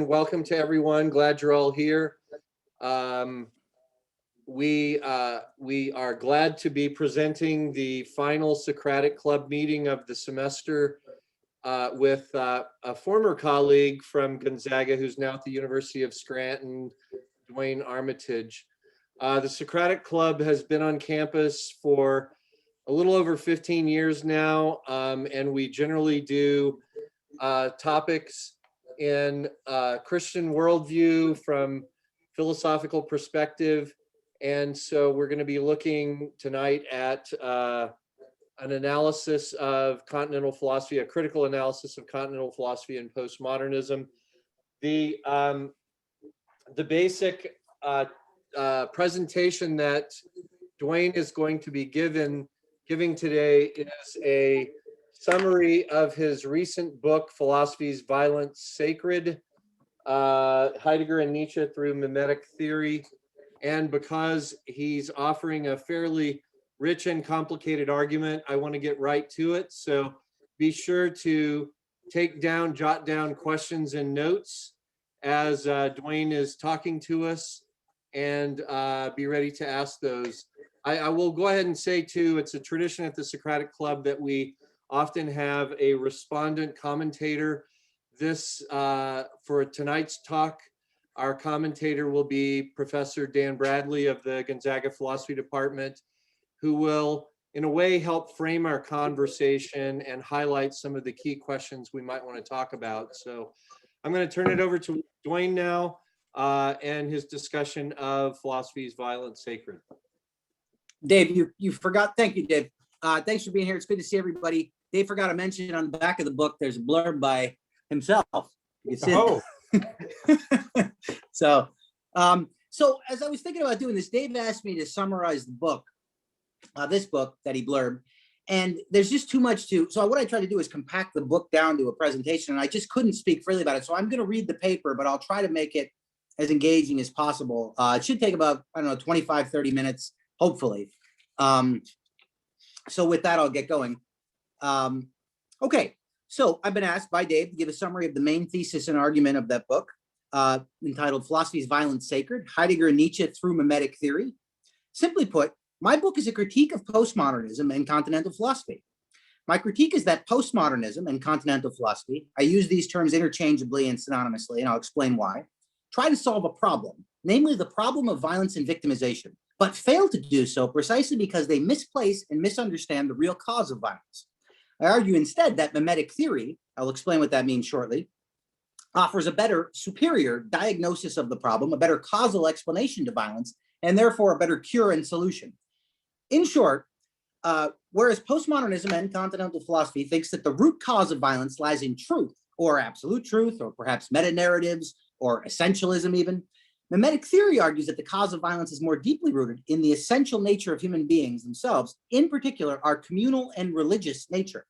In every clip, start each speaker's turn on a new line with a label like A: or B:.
A: Welcome to everyone. Glad you're all here. We are glad to be presenting the final Socratic Club meeting of the semester with a former colleague from Gonzaga who's now at the University of Scranton, Duane Armitage. The Socratic Club has been on campus for a little over 15 years now, and we generally do topics in Christian worldview from philosophical perspective. And so we're going to be looking tonight at an analysis of continental philosophy, a critical analysis of continental philosophy and postmodernism. The basic presentation that Duane is going to be giving today is a summary of his recent book, Philosophy's Violence Sacred, Heidegger and Nietzsche through Mimetic Theory. And because he's offering a fairly rich and complicated argument, I want to get right to it. So be sure to jot down questions and notes as Duane is talking to us, and be ready to ask those. I will go ahead and say too, it's a tradition at the Socratic Club that we often have a respondent commentator. For tonight's talk, our commentator will be Professor Dan Bradley of the Gonzaga Philosophy Department, who will, in a way, help frame our conversation and highlight some of the key questions we might want to talk about. So I'm going to turn it over to Duane now and his discussion of Philosophy's Violence Sacred.
B: Dave, you forgot. Thank you, Dave. Thanks for being here. It's good to see everybody. Dave forgot to mention on the back of the book, there's a blurb by himself. You can see it. So as I was thinking about doing this, Dave asked me to summarize the book, this book that he blurbed, and there's just too much so what I try to do is compact the book down to a presentation, and I just couldn't speak freely about it. So I'm going to read the paper, but I'll try to make it as engaging as possible. It should take about, 25, 30 minutes, hopefully. So with that, I'll get going. Okay, so I've been asked by Dave to give a summary of the main thesis and argument of that book, entitled Philosophy's Violence Sacred, Heidegger and Nietzsche through Memetic Theory. Simply put, my book is a critique of postmodernism and continental philosophy. My critique is that postmodernism and continental philosophy, I use these terms interchangeably and synonymously, and I'll explain why, try to solve a problem, namely the problem of violence and victimization, but fail to do so precisely because they misplace and misunderstand the real cause of violence. I argue instead that Mimetic Theory, I'll explain what that means shortly, offers a better, superior diagnosis of the problem, a better causal explanation to violence, and therefore a better cure and solution. In short, whereas postmodernism and continental philosophy thinks that the root cause of violence lies in truth, or absolute truth, or perhaps meta-narratives, or essentialism even, Mimetic Theory argues that the cause of violence is more deeply rooted in the essential nature of human beings themselves, in particular, our communal and religious nature.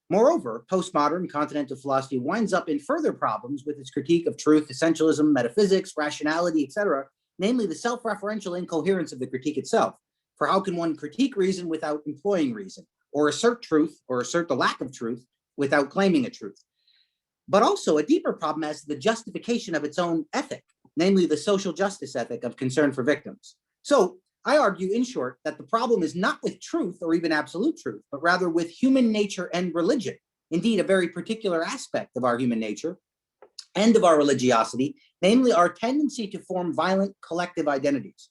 B: Moreover, postmodern continental philosophy winds up in further problems with its critique of truth, essentialism, metaphysics, rationality, etc., namely the self-referential incoherence of the critique itself. For how can one critique reason without employing reason, or assert truth, or assert the lack of truth without claiming a truth? But also a deeper problem as to the justification of its own ethic, namely the social justice ethic of concern for victims. So I argue, in short, that the problem is not with truth or even absolute truth, but rather with human nature and religion, indeed a very particular aspect of our human nature and of our religiosity, namely our tendency to form violent collective identities.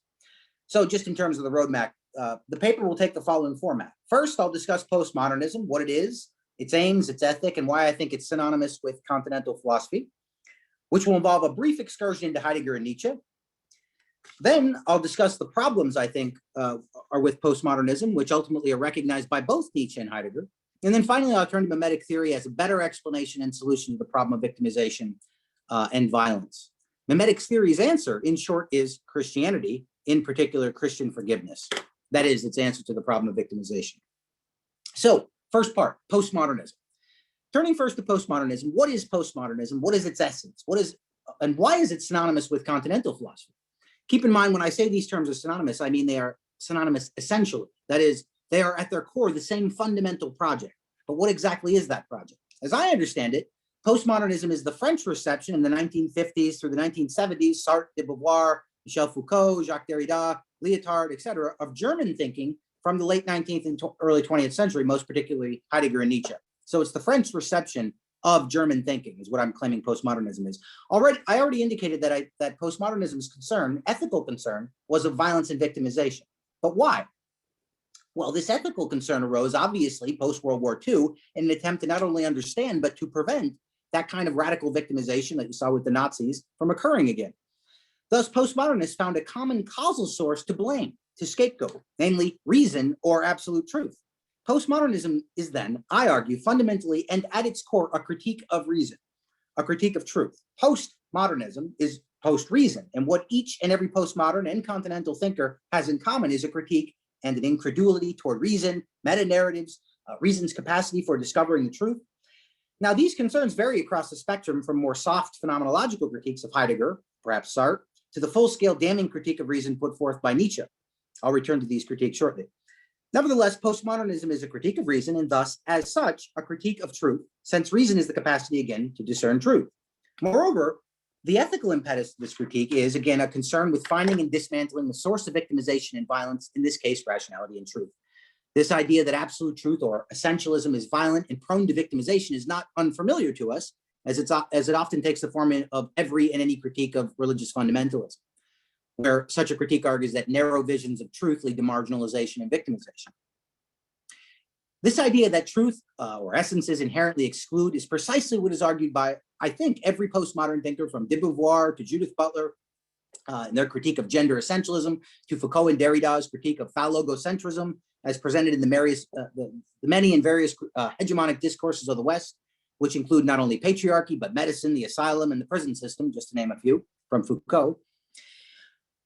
B: So just in terms of the roadmap, the paper will take the following format. First, I'll discuss postmodernism, what it is, its aims, its ethic, and why I think it's synonymous with continental philosophy, which will involve a brief excursion into Heidegger and Nietzsche. Then I'll discuss the problems I think are with postmodernism, which ultimately are recognized by both Nietzsche and Heidegger. And then finally, I'll turn to Memetic Theory as a better explanation and solution to the problem of victimization and violence. Memetic Theory's answer, in short, is Christianity, in particular, Christian forgiveness. That is its answer to the problem of victimization. So first part, postmodernism. Turning first to postmodernism, what is postmodernism? What is its essence? And why is it synonymous with continental philosophy? Keep in mind, when I say these terms are synonymous, I mean they are synonymous essentially. That is, they are at their core the same fundamental project. But what exactly is that project? As I understand it, Postmodernism is the French reception in the 1950s through the 1970s, Sartre, de Beauvoir, Michel Foucault, Jacques Derrida, Lyotard, etc., of German thinking from the late 19th and early 20th century, most particularly Heidegger and Nietzsche. So it's the French reception of German thinking is what I'm claiming postmodernism is. I already indicated that postmodernism's concern, ethical concern, was of violence and victimization. But why? Well, this ethical concern arose obviously post-World War II in an attempt to not only understand, but to prevent that kind of radical victimization that you saw with the Nazis from occurring again. Thus, postmodernists found a common causal source to blame, to scapegoat, namely reason or absolute truth. Postmodernism is then, I argue, fundamentally and at its core, a critique of reason, a critique of truth. Postmodernism is post-reason, and what each and every postmodern and continental thinker has in common is a critique and an incredulity toward reason, meta-narratives, reason's capacity for discovering the truth. Now, these concerns vary across the spectrum from more soft phenomenological critiques of Heidegger, perhaps Sartre, to the full-scale damning critique of reason put forth by Nietzsche. I'll return to these critiques shortly. Nevertheless, postmodernism is a critique of reason and thus, as such, a critique of truth, since reason is the capacity, again, to discern truth. Moreover, the ethical impetus of this critique is, again, a concern with finding and dismantling the source of victimization and violence, in this case, rationality and truth. This idea that absolute truth or essentialism is violent and prone to victimization is not unfamiliar to us, as it often takes the form of every and any critique of religious fundamentalism, where such a critique argues that narrow visions of truth lead to marginalization and victimization. This idea that truth or essences inherently exclude is precisely what is argued by, I think, every postmodern thinker from de Beauvoir to Judith Butler in their critique of gender essentialism, to Foucault and Derrida's critique of phallogocentrism, as presented in the many and various hegemonic discourses of the West, which include not only patriarchy, but medicine, the asylum, and the prison system, just to name a few from Foucault.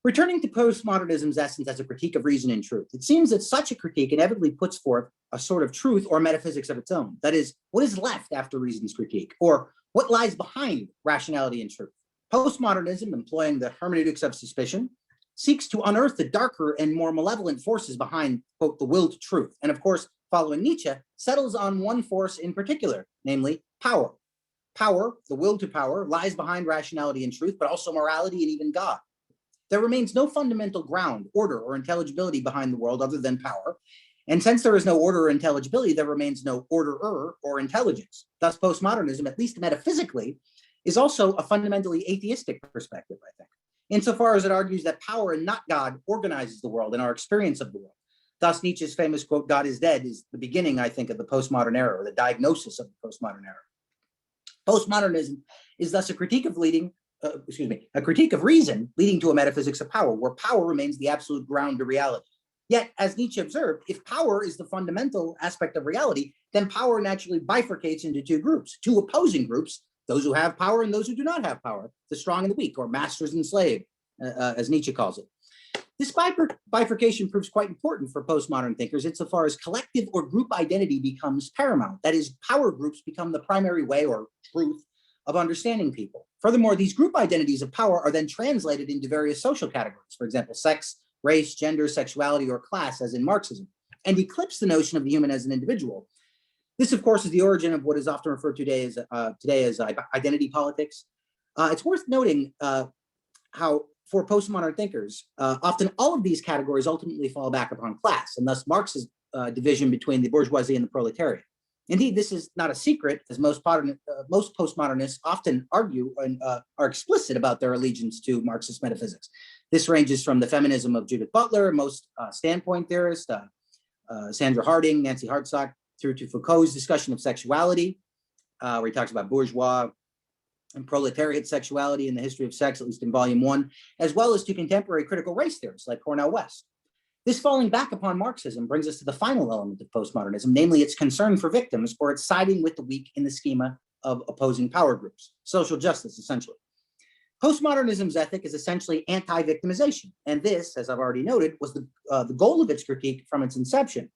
B: Returning to postmodernism's essence as a critique of reason and truth, it seems that such a critique inevitably puts forth a sort of truth or metaphysics of its own. That is, what is left after reason's critique, or what lies behind rationality and truth? Postmodernism, employing the hermeneutics of suspicion, seeks to unearth the darker and more malevolent forces behind, quote, the will to truth. And of course, following Nietzsche, settles on one force in particular, namely power. Power, the will to power, lies behind rationality and truth, but also morality and even God. There remains no fundamental ground, order, or intelligibility behind the world other than power. And since there is no order or intelligibility, there remains no orderer or intelligence. Thus, postmodernism, at least metaphysically, is also a fundamentally atheistic perspective, I think, insofar as it argues that power and not God organizes the world and our experience of the world. Thus, Nietzsche's famous quote, "God is dead," is the beginning, I think, of the postmodern era, or the diagnosis of the postmodern era. Postmodernism is thus a critique of a critique of reason leading to a metaphysics of power, where power remains the absolute ground to reality. Yet, as Nietzsche observed, if power is the fundamental aspect of reality, then power naturally bifurcates into two groups, two opposing groups, those who have power and those who do not have power, the strong and the weak, or masters and slave, as Nietzsche calls it. This bifurcation proves quite important for postmodern thinkers insofar as collective or group identity becomes paramount. That is, power groups become the primary way or truth of understanding people. Furthermore, these group identities of power are then translated into various social categories, for example, sex, race, gender, sexuality, or class, as in Marxism, and eclipse the notion of the human as an individual. This, of course, is the origin of what is often referred to today as identity politics. It's worth noting how, for postmodern thinkers, often all of these categories ultimately fall back upon class, and thus Marx's division between the bourgeoisie and the proletariat. Indeed, this is not a secret, as most postmodernists often argue and are explicit about their allegiance to Marxist metaphysics. This ranges from the feminism of Judith Butler, most standpoint theorists, Sandra Harding, Nancy Hartsock, through to Foucault's discussion of sexuality, where he talks about bourgeois and proletariat sexuality in the history of sex, at least in volume 1, as well as to contemporary critical race theorists like Cornel West. This falling back upon Marxism brings us to the final element of postmodernism, namely its concern for victims, or its siding with the weak in the schema of opposing power groups, social justice, essentially. Postmodernism's ethic is essentially anti-victimization, and this, as I've already noted, was the goal of its critique from its inception.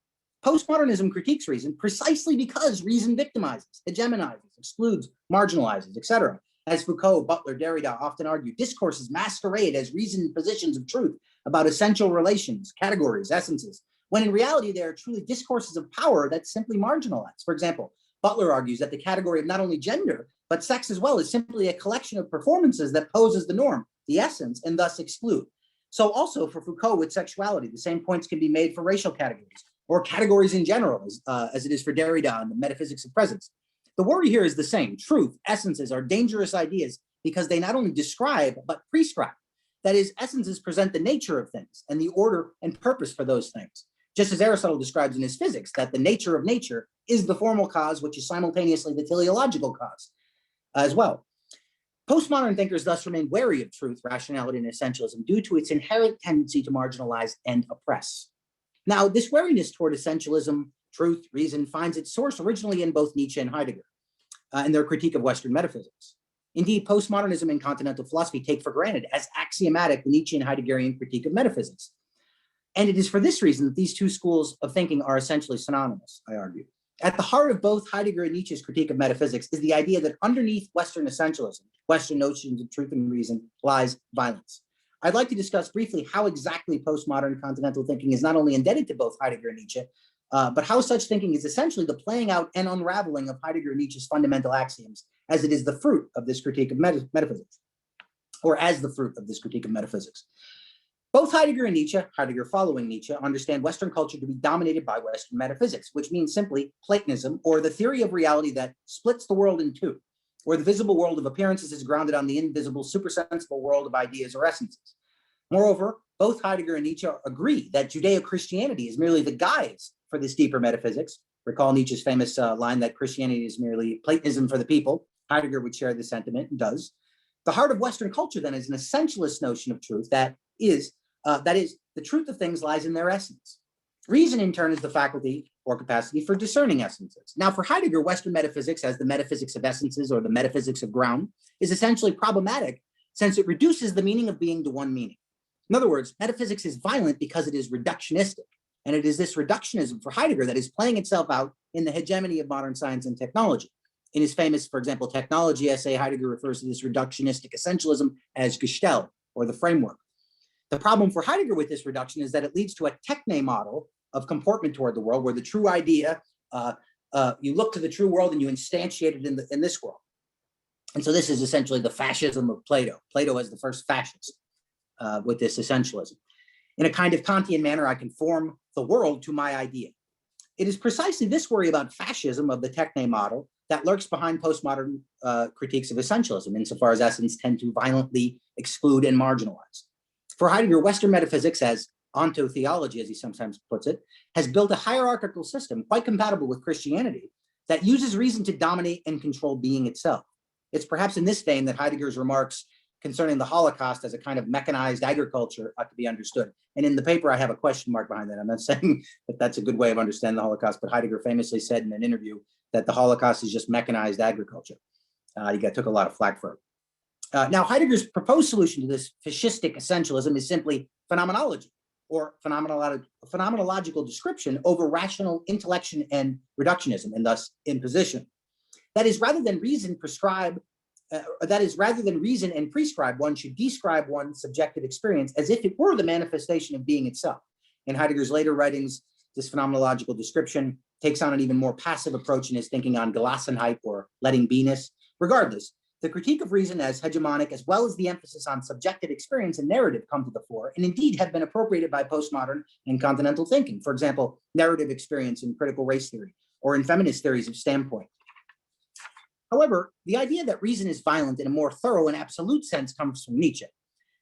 B: Postmodernism critiques reason precisely because reason victimizes, hegemonizes, excludes, marginalizes, etc. As Foucault, Butler, Derrida often argue, discourses masquerade as reasoned positions of truth about essential relations, categories, essences, when in reality they are truly discourses of power that simply marginalize. For example, Butler argues that the category of not only gender, but sex as well is simply a collection of performances that pose as the norm, the essence, and thus exclude. So also for Foucault with sexuality, the same points can be made for racial categories or categories in general, as it is for Derrida and the metaphysics of presence. The worry here is the same. Truth, essences are dangerous ideas because they not only describe, but prescribe. That is, essences present the nature of things and the order and purpose for those things. Just as Aristotle describes in his physics that the nature of nature is the formal cause, which is simultaneously the teleological cause as well. Postmodern thinkers thus remain wary of truth, rationality, and essentialism due to its inherent tendency to marginalize and oppress. Now, this wariness toward essentialism, truth, reason, finds its source originally in both Nietzsche and Heidegger and their critique of Western metaphysics. Indeed, postmodernism and continental philosophy take for granted as axiomatic the Nietzschean Heideggerian critique of metaphysics. And it is for this reason that these two schools of thinking are essentially synonymous, I argue. At the heart of both Heidegger and Nietzsche's critique of metaphysics is the idea that underneath Western essentialism, Western notions of truth and reason, lies violence. I'd like to discuss briefly how exactly postmodern continental thinking is not only indebted to both Heidegger and Nietzsche, but how such thinking is essentially the playing out and unraveling of Heidegger and Nietzsche's fundamental axioms, as it is the fruit of this critique of metaphysics, or as the fruit of this critique of metaphysics. Both Heidegger and Nietzsche, Heidegger following Nietzsche, understand Western culture to be dominated by Western metaphysics, which means simply Platonism, or the theory of reality that splits the world in two, where the visible world of appearances is grounded on the invisible, supersensible world of ideas or essences. Moreover, both Heidegger and Nietzsche agree that Judeo-Christianity is merely the guise for this deeper metaphysics. Recall Nietzsche's famous line that Christianity is merely Platonism for the people. Heidegger would share this sentiment and does. The heart of Western culture then is an essentialist notion of truth that is, the truth of things lies in their essence. Reason, in turn, is the faculty or capacity for discerning essences. Now, for Heidegger, Western metaphysics, as the metaphysics of essences or the metaphysics of ground, is essentially problematic since it reduces the meaning of being to one meaning. In other words, metaphysics is violent because it is reductionistic. And it is this reductionism for Heidegger that is playing itself out in the hegemony of modern science and technology. In his famous, for example, technology essay, Heidegger refers to this reductionistic essentialism as Gestell, or the framework. The problem for Heidegger with this reduction is that it leads to a techne model of comportment toward the world, where the true idea, you look to the true world and you instantiate it in this world. And so this is essentially the fascism of Plato. Plato as the first fascist with this essentialism. In a kind of Kantian manner, I can form the world to my idea. It is precisely this worry about fascism of the techne model that lurks behind postmodern critiques of essentialism, insofar as essence tend to violently exclude and marginalize. For Heidegger, Western metaphysics, as ontotheology, as he sometimes puts it, has built a hierarchical system quite compatible with Christianity that uses reason to dominate and control being itself. It's perhaps in this vein that Heidegger's remarks concerning the Holocaust as a kind of mechanized agriculture ought to be understood. And in the paper, I have a question mark behind that. I'm not saying that that's a good way of understanding the Holocaust, but Heidegger famously said in an interview that the Holocaust is just mechanized agriculture. He took a lot of flack for it. Now, Heidegger's proposed solution to this fascistic essentialism is simply phenomenology, or phenomenological description over rational intellection and reductionism, and thus imposition. That is, rather than reason and prescribe, one should describe one's subjective experience as if it were the manifestation of being itself. In Heidegger's later writings, this phenomenological description takes on an even more passive approach in his thinking on Gelassenheit, or letting beiness. Regardless, the critique of reason as hegemonic, as well as the emphasis on subjective experience and narrative, come to the fore, and indeed have been appropriated by postmodern and continental thinking. For example, narrative experience in critical race theory, or in feminist theories of standpoint. However, the idea that reason is violent in a more thorough and absolute sense comes from Nietzsche.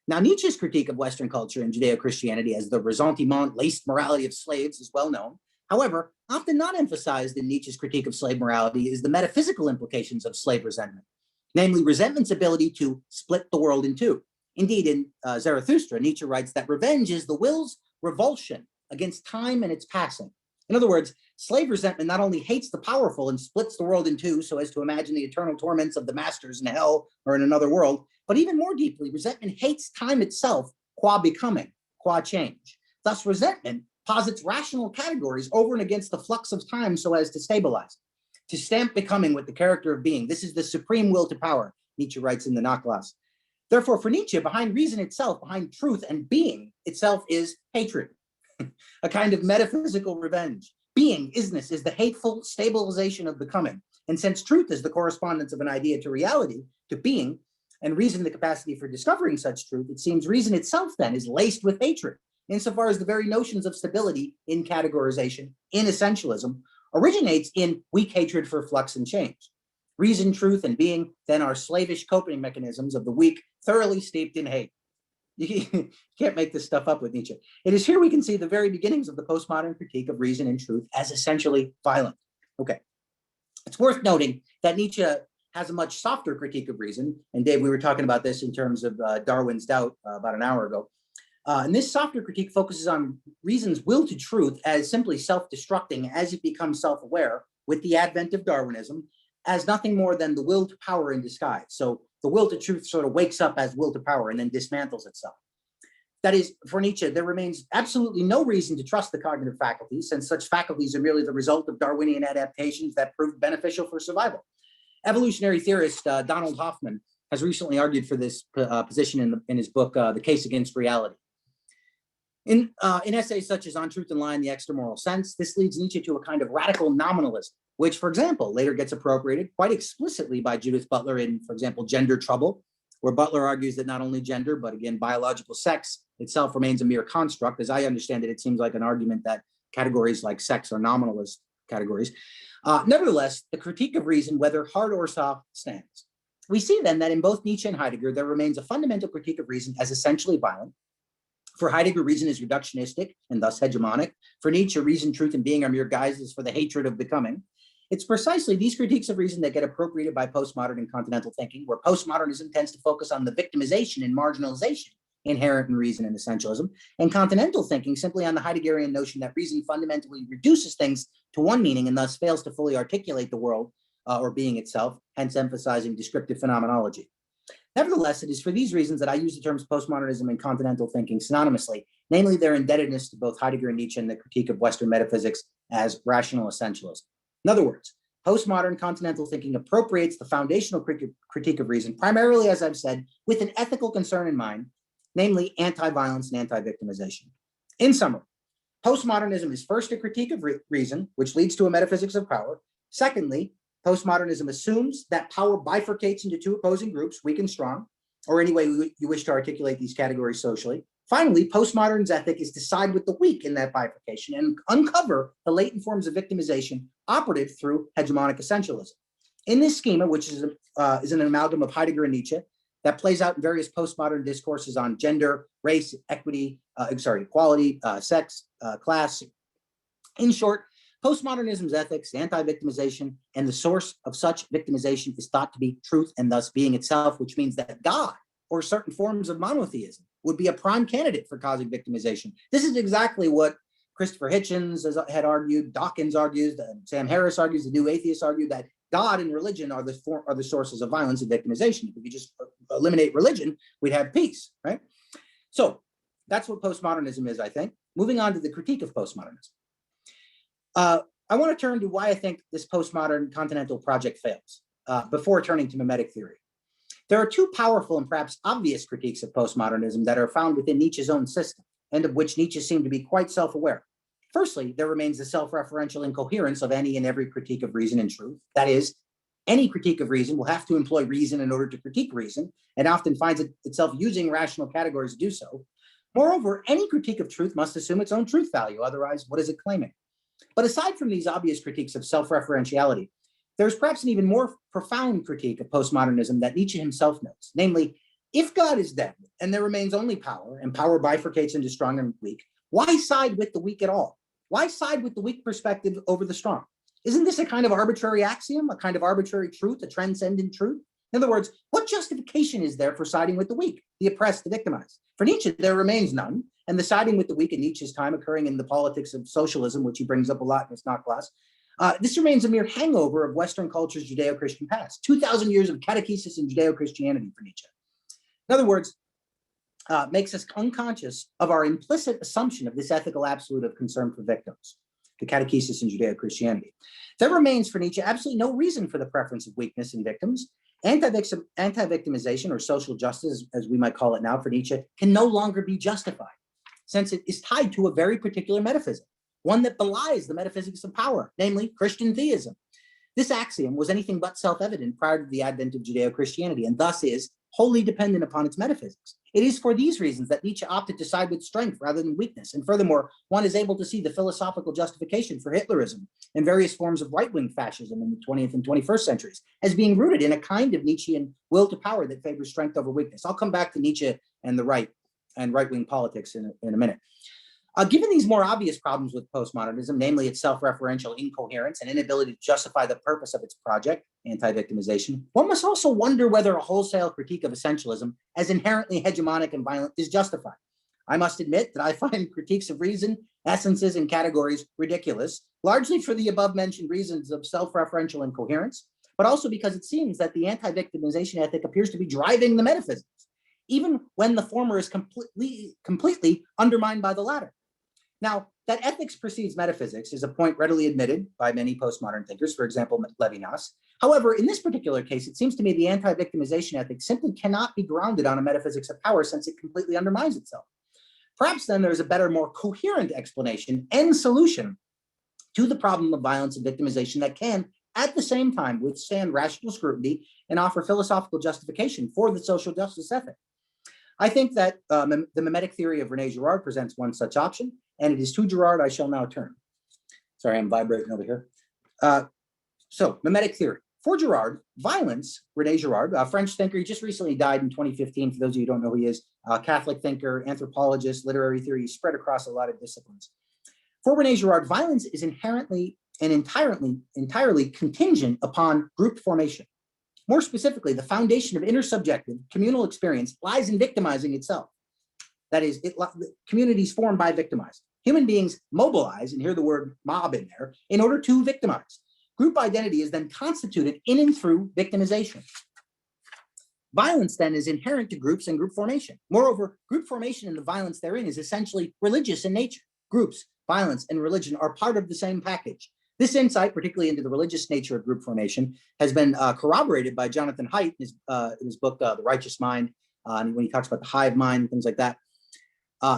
B: Now, Nietzsche's critique of Western culture and Judeo-Christianity as the ressentiment, laced morality of slaves is well known. However, often not emphasized in Nietzsche's critique of slave morality is the metaphysical implications of slave resentment, namely resentment's ability to split the world in two. Indeed, in Zarathustra, Nietzsche writes that revenge is the will's revulsion against time and its passing. In other words, slave resentment not only hates the powerful and splits the world in two so as to imagine the eternal torments of the masters in hell or in another world, but even more deeply, resentment hates time itself, qua becoming, qua change. Thus, resentment posits rational categories over and against the flux of time so as to stabilize, to stamp becoming with the character of being. This is the supreme will to power, Nietzsche writes in the Nachlass. Therefore, for Nietzsche, behind reason itself, behind truth and being itself is hatred, a kind of metaphysical revenge. Being, isness, is the hateful stabilization of becoming. And since truth is the correspondence of an idea to reality, to being, and reason the capacity for discovering such truth, it seems reason itself then is laced with hatred, insofar as the very notions of stability in categorization, in essentialism, originates in weak hatred for flux and change. Reason, truth, and being then are slavish coping mechanisms of the weak, thoroughly steeped in hate. You can't make this stuff up with Nietzsche. It is here we can see the very beginnings of the postmodern critique of reason and truth as essentially violent. Okay. It's worth noting that Nietzsche has a much softer critique of reason. And Dave, we were talking about this in terms of Darwin's doubt about an hour ago. And this softer critique focuses on reason's will to truth as simply self-destructing as it becomes self-aware with the advent of Darwinism as nothing more than the will to power in disguise. So the will to truth sort of wakes up as will to power and then dismantles itself. That is, for Nietzsche, there remains absolutely no reason to trust the cognitive faculties, since such faculties are merely the result of Darwinian adaptations that proved beneficial for survival. Evolutionary theorist Donald Hoffman has recently argued for this position in his book, The Case Against Reality. In essays such as On Truth and Lie and the Extramoral Sense, this leads Nietzsche to a kind of radical nominalism, which, for example, later gets appropriated quite explicitly by Judith Butler in, for example, Gender Trouble, where Butler argues that not only gender, but again, biological sex itself remains a mere construct. As I understand it, it seems like an argument that categories like sex are nominalist categories. Nevertheless, the critique of reason, whether hard or soft, stands. We see then that in both Nietzsche and Heidegger, there remains a fundamental critique of reason as essentially violent. For Heidegger, reason is reductionistic and thus hegemonic. For Nietzsche, reason, truth, and being are mere guises for the hatred of becoming. It's precisely these critiques of reason that get appropriated by postmodern and continental thinking, where postmodernism tends to focus on the victimization and marginalization inherent in reason and essentialism, and continental thinking simply on the Heideggerian notion that reason fundamentally reduces things to one meaning and thus fails to fully articulate the world or being itself, hence emphasizing descriptive phenomenology. Nevertheless, it is for these reasons that I use the terms postmodernism and continental thinking synonymously, namely their indebtedness to both Heidegger and Nietzsche and the critique of Western metaphysics as rational essentialism. In other words, postmodern continental thinking appropriates the foundational critique of reason, primarily, as I've said, with an ethical concern in mind, namely anti-violence and anti-victimization. In summary, postmodernism is first a critique of reason, which leads to a metaphysics of power. Secondly, postmodernism assumes that power bifurcates into two opposing groups, weak and strong, or any way you wish to articulate these categories socially. Finally, postmodern's ethic is to side with the weak in that bifurcation and uncover the latent forms of victimization operative through hegemonic essentialism. In this schema, which is an amalgam of Heidegger and Nietzsche, that plays out in various postmodern discourses on gender, race, equity, equality, sex, class. In short, postmodernism's ethics, anti-victimization, and the source of such victimization is thought to be truth and thus being itself, which means that God or certain forms of monotheism would be a prime candidate for causing victimization. This is exactly what Christopher Hitchens had argued, Dawkins argues, Sam Harris argues, the new atheists argue that God and religion are the sources of violence and victimization. If we just eliminate religion, we'd have peace, right? So that's what postmodernism is, I think. Moving on to the critique of postmodernism. I want to turn to why I think this postmodern continental project fails before turning to mimetic theory. There are two powerful and perhaps obvious critiques of postmodernism that are found within Nietzsche's own system, and of which Nietzsche seemed to be quite self-aware. Firstly, there remains the self-referential incoherence of any and every critique of reason and truth. That is, any critique of reason will have to employ reason in order to critique reason, and often finds itself using rational categories to do so. Moreover, any critique of truth must assume its own truth value, otherwise, what is it claiming? But aside from these obvious critiques of self-referentiality, there's perhaps an even more profound critique of postmodernism that Nietzsche himself notes, namely, if God is dead and there remains only power, and power bifurcates into strong and weak, why side with the weak at all? Why side with the weak perspective over the strong? Isn't this a kind of arbitrary axiom, a kind of arbitrary truth, a transcendent truth? In other words, what justification is there for siding with the weak, the oppressed, the victimized? For Nietzsche, there remains none, and the siding with the weak in Nietzsche's time occurring in the politics of socialism, which he brings up a lot in his Not class, this remains a mere hangover of Western culture's Judeo-Christian past, 2,000 years of catechesis in Judeo-Christianity for Nietzsche. In other words, makes us unconscious of our implicit assumption of this ethical absolute of concern for victims, the catechesis in Judeo-Christianity. There remains for Nietzsche absolutely no reason for the preference of weakness in victims. Anti-victimization, or social justice, as we might call it now for Nietzsche, can no longer be justified, since it is tied to a very particular metaphysic, one that belies the metaphysics of power, namely Christian theism. This axiom was anything but self-evident prior to the advent of Judeo-Christianity, and thus is wholly dependent upon its metaphysics. It is for these reasons that Nietzsche opted to side with strength rather than weakness. And furthermore, one is able to see the philosophical justification for Hitlerism and various forms of right-wing fascism in the 20th and 21st centuries as being rooted in a kind of Nietzschean will to power that favors strength over weakness. I'll come back to Nietzsche and the right and right-wing politics in a minute. Given these more obvious problems with postmodernism, namely its self-referential incoherence and inability to justify the purpose of its project, anti-victimization, one must also wonder whether a wholesale critique of essentialism as inherently hegemonic and violent is justified. I must admit that I find critiques of reason, essences, and categories ridiculous, largely for the above-mentioned reasons of self-referential incoherence, but also because it seems that the anti-victimization ethic appears to be driving the metaphysics, even when the former is completely undermined by the latter. Now, that ethics precedes metaphysics is a point readily admitted by many postmodern thinkers, for example, Levinas. However, in this particular case, it seems to me the anti-victimization ethic simply cannot be grounded on a metaphysics of power since it completely undermines itself. Perhaps then there's a better, more coherent explanation and solution to the problem of violence and victimization that can, at the same time, withstand rational scrutiny and offer philosophical justification for the social justice ethic. I think that the Mimetic Theory of Rene Girard presents one such option, and it is to Gerard I shall now turn. Sorry, I'm vibrating over here. So, Mimetic Theory. For Gerard, violence, Rene Girard, a French thinker, he just recently died in 2015, for those of you who don't know who he is, a Catholic thinker, anthropologist, literary theory, he's spread across a lot of disciplines. For Rene Girard, violence is inherently and entirely contingent upon group formation. More specifically, the foundation of intersubjective communal experience lies in victimizing itself. That is, communities formed by victimized. Human beings mobilize, and hear the word mob in there, in order to victimize. Group identity is then constituted in and through victimization. Violence then is inherent to groups and group formation. Moreover, group formation and the violence therein is essentially religious in nature. Groups, violence, and religion are part of the same package. This insight, particularly into the religious nature of group formation, has been corroborated by Jonathan Haidt in his book, The Righteous Mind, when he talks about the hive mind and things like that.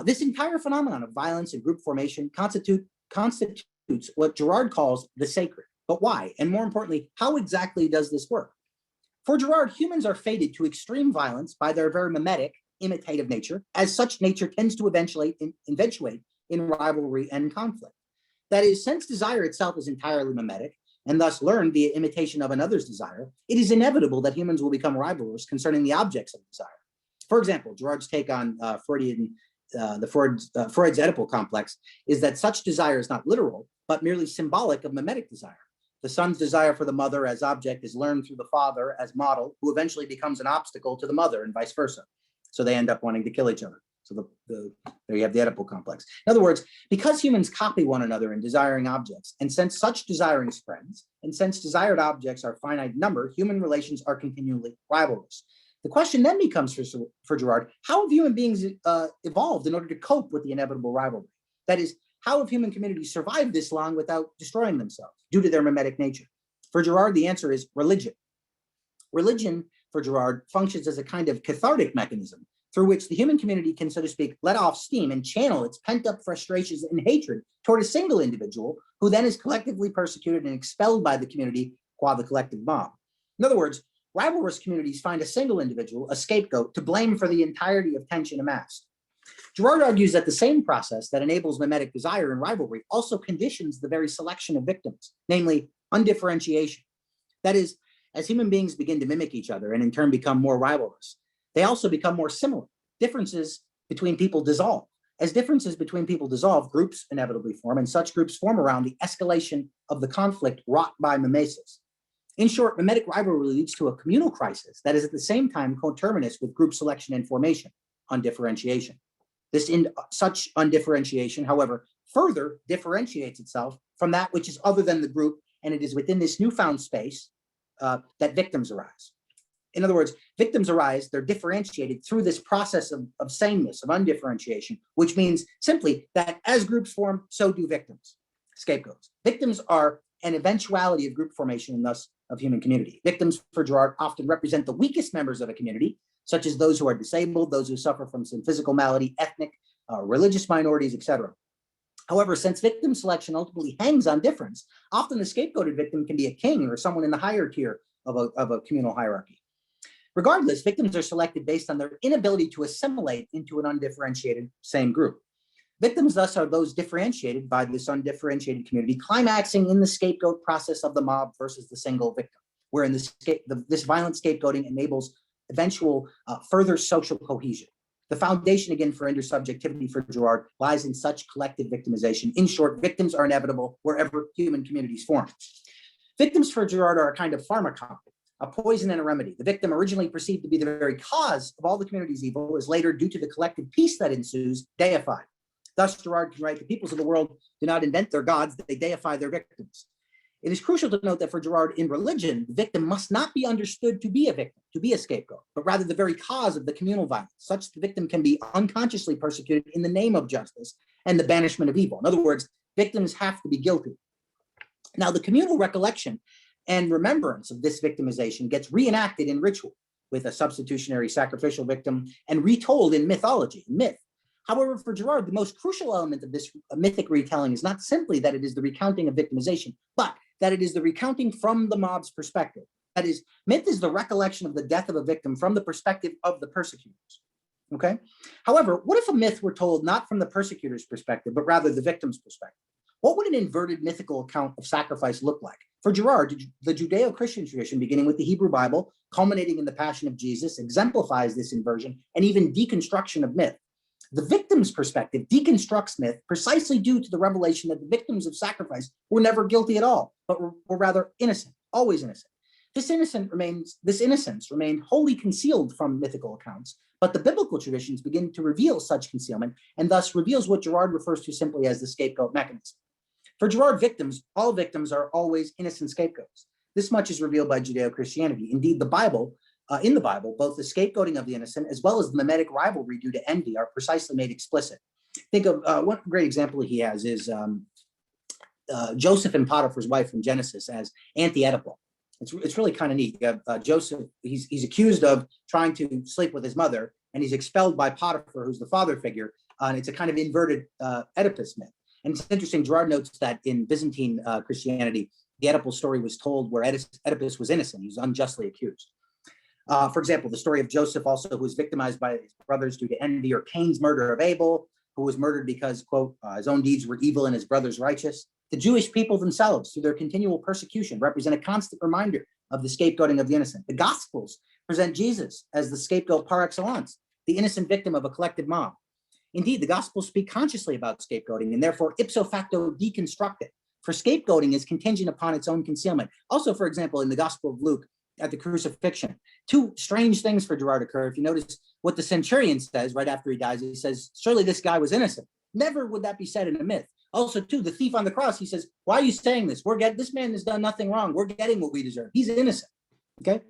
B: This entire phenomenon of violence and group formation constitutes what Gerard calls the sacred. But why? And more importantly, how exactly does this work? For Gerard, humans are fated to extreme violence by their very mimetic, imitative nature, as such nature tends to eventuate in rivalry and conflict. That is, since desire itself is entirely mimetic, and thus learned via imitation of another's desire, it is inevitable that humans will become rivalrous concerning the objects of desire. For example, Gerard's take on Freud's Oedipal complex is that such desire is not literal, but merely symbolic of mimetic desire. The son's desire for the mother as object is learned through the father as model, who eventually becomes an obstacle to the mother and vice versa. So they end up wanting to kill each other. So there you have the Oedipal complex. In other words, because humans copy one another in desiring objects, and since such desiring spreads, and since desired objects are finite in number, human relations are continually rivalrous. The question then becomes for Gerard, how have human beings evolved in order to cope with the inevitable rivalry? That is, how have human communities survived this long without destroying themselves due to their mimetic nature? For Gerard, the answer is religion. Religion, for Gerard, functions as a kind of cathartic mechanism through which the human community can, so to speak, let off steam and channel its pent-up frustrations and hatred toward a single individual who then is collectively persecuted and expelled by the community qua the collective mob. In other words, rivalrous communities find a single individual, a scapegoat, to blame for the entirety of tension amassed. Gerard argues that the same process that enables mimetic desire and rivalry also conditions the very selection of victims, namely undifferentiation. That is, as human beings begin to mimic each other and in turn become more rivalrous, they also become more similar. Differences between people dissolve. As differences between people dissolve, groups inevitably form, and such groups form around the escalation of the conflict wrought by mimesis. In short, mimetic rivalry leads to a communal crisis that is at the same time coterminous with group selection and formation, undifferentiation. Such undifferentiation, however, further differentiates itself from that which is other than the group, and it is within this newfound space that victims arise. In other words, victims arise, they're differentiated through this process of sameness, of undifferentiation, which means simply that as groups form, so do victims, scapegoats. Victims are an eventuality of group formation and thus of human community. Victims, for Gerard, often represent the weakest members of a community, such as those who are disabled, those who suffer from some physical malady, ethnic, religious minorities, etc. However, since victim selection ultimately hangs on difference, often the scapegoated victim can be a king or someone in the higher tier of a communal hierarchy. Regardless, victims are selected based on their inability to assimilate into an undifferentiated same group. Victims thus are those differentiated by this undifferentiated community, climaxing in the scapegoat process of the mob versus the single victim, wherein this violent scapegoating enables eventual further social cohesion. The foundation, again, for intersubjectivity for Girard lies in such collective victimization. In short, victims are inevitable wherever human communities form. Victims for Girard are a kind of pharmacon, a poison and a remedy. The victim, originally perceived to be the very cause of all the community's evil, is later, due to the collective peace that ensues, deified. Thus, Girard can write, the peoples of the world do not invent their gods, they deify their victims. It is crucial to note that for Girard, in religion, the victim must not be understood to be a victim, to be a scapegoat, but rather the very cause of the communal violence. Such the victim can be unconsciously persecuted in the name of justice and the banishment of evil. In other words, victims have to be guilty. Now, the communal recollection and remembrance of this victimization gets reenacted in ritual with a substitutionary sacrificial victim and retold in mythology, myth. However, for Girard, the most crucial element of this mythic retelling is not simply that it is the recounting of victimization, but that it is the recounting from the mob's perspective. That is, myth is the recollection of the death of a victim from the perspective of the persecutors. Okay? However, what if a myth were told not from the persecutor's perspective, but rather the victim's perspective? What would an inverted mythical account of sacrifice look like? For Girard, the Judeo-Christian tradition, beginning with the Hebrew Bible, culminating in the Passion of Jesus, exemplifies this inversion and even deconstruction of myth. The victim's perspective deconstructs myth precisely due to the revelation that the victims of sacrifice were never guilty at all, but were rather innocent, always innocent. This innocence remained wholly concealed from mythical accounts, but the biblical traditions begin to reveal such concealment and thus reveals what Girard refers to simply as the scapegoat mechanism. For Girard, all victims are always innocent scapegoats. This much is revealed by Judeo-Christianity. Indeed, in the Bible, both the scapegoating of the innocent as well as the mimetic rivalry due to envy are precisely made explicit. Think of one great example he has is Joseph and Potiphar's wife from Genesis as anti-Oedipal. It's really kind of neat. You have Joseph, he's accused of trying to sleep with his mother, and he's expelled by Potiphar, who's the father figure, and it's a kind of inverted Oedipus myth. And it's interesting, Girard notes that in Byzantine Christianity, the Oedipal story was told where Oedipus was innocent. He was unjustly accused. For example, the story of Joseph also, who was victimized by his brothers due to envy, or Cain's murder of Abel, who was murdered because, quote, his own deeds were evil and his brothers righteous. The Jewish people themselves, through their continual persecution, represent a constant reminder of the scapegoating of the innocent. The Gospels present Jesus as the scapegoat par excellence, the innocent victim of a collective mob. Indeed, the Gospels speak consciously about scapegoating and therefore ipso facto deconstruct it, for scapegoating is contingent upon its own concealment. Also, for example, in the Gospel of Luke, at the crucifixion, two strange things for Girard occur. If you notice what the centurion says right after he dies, he says, surely this guy was innocent. Never would that be said in a myth. Also, too, the thief on the cross, he says, why are you saying this? This man has done nothing wrong. We're getting what we deserve. He's innocent. Okay.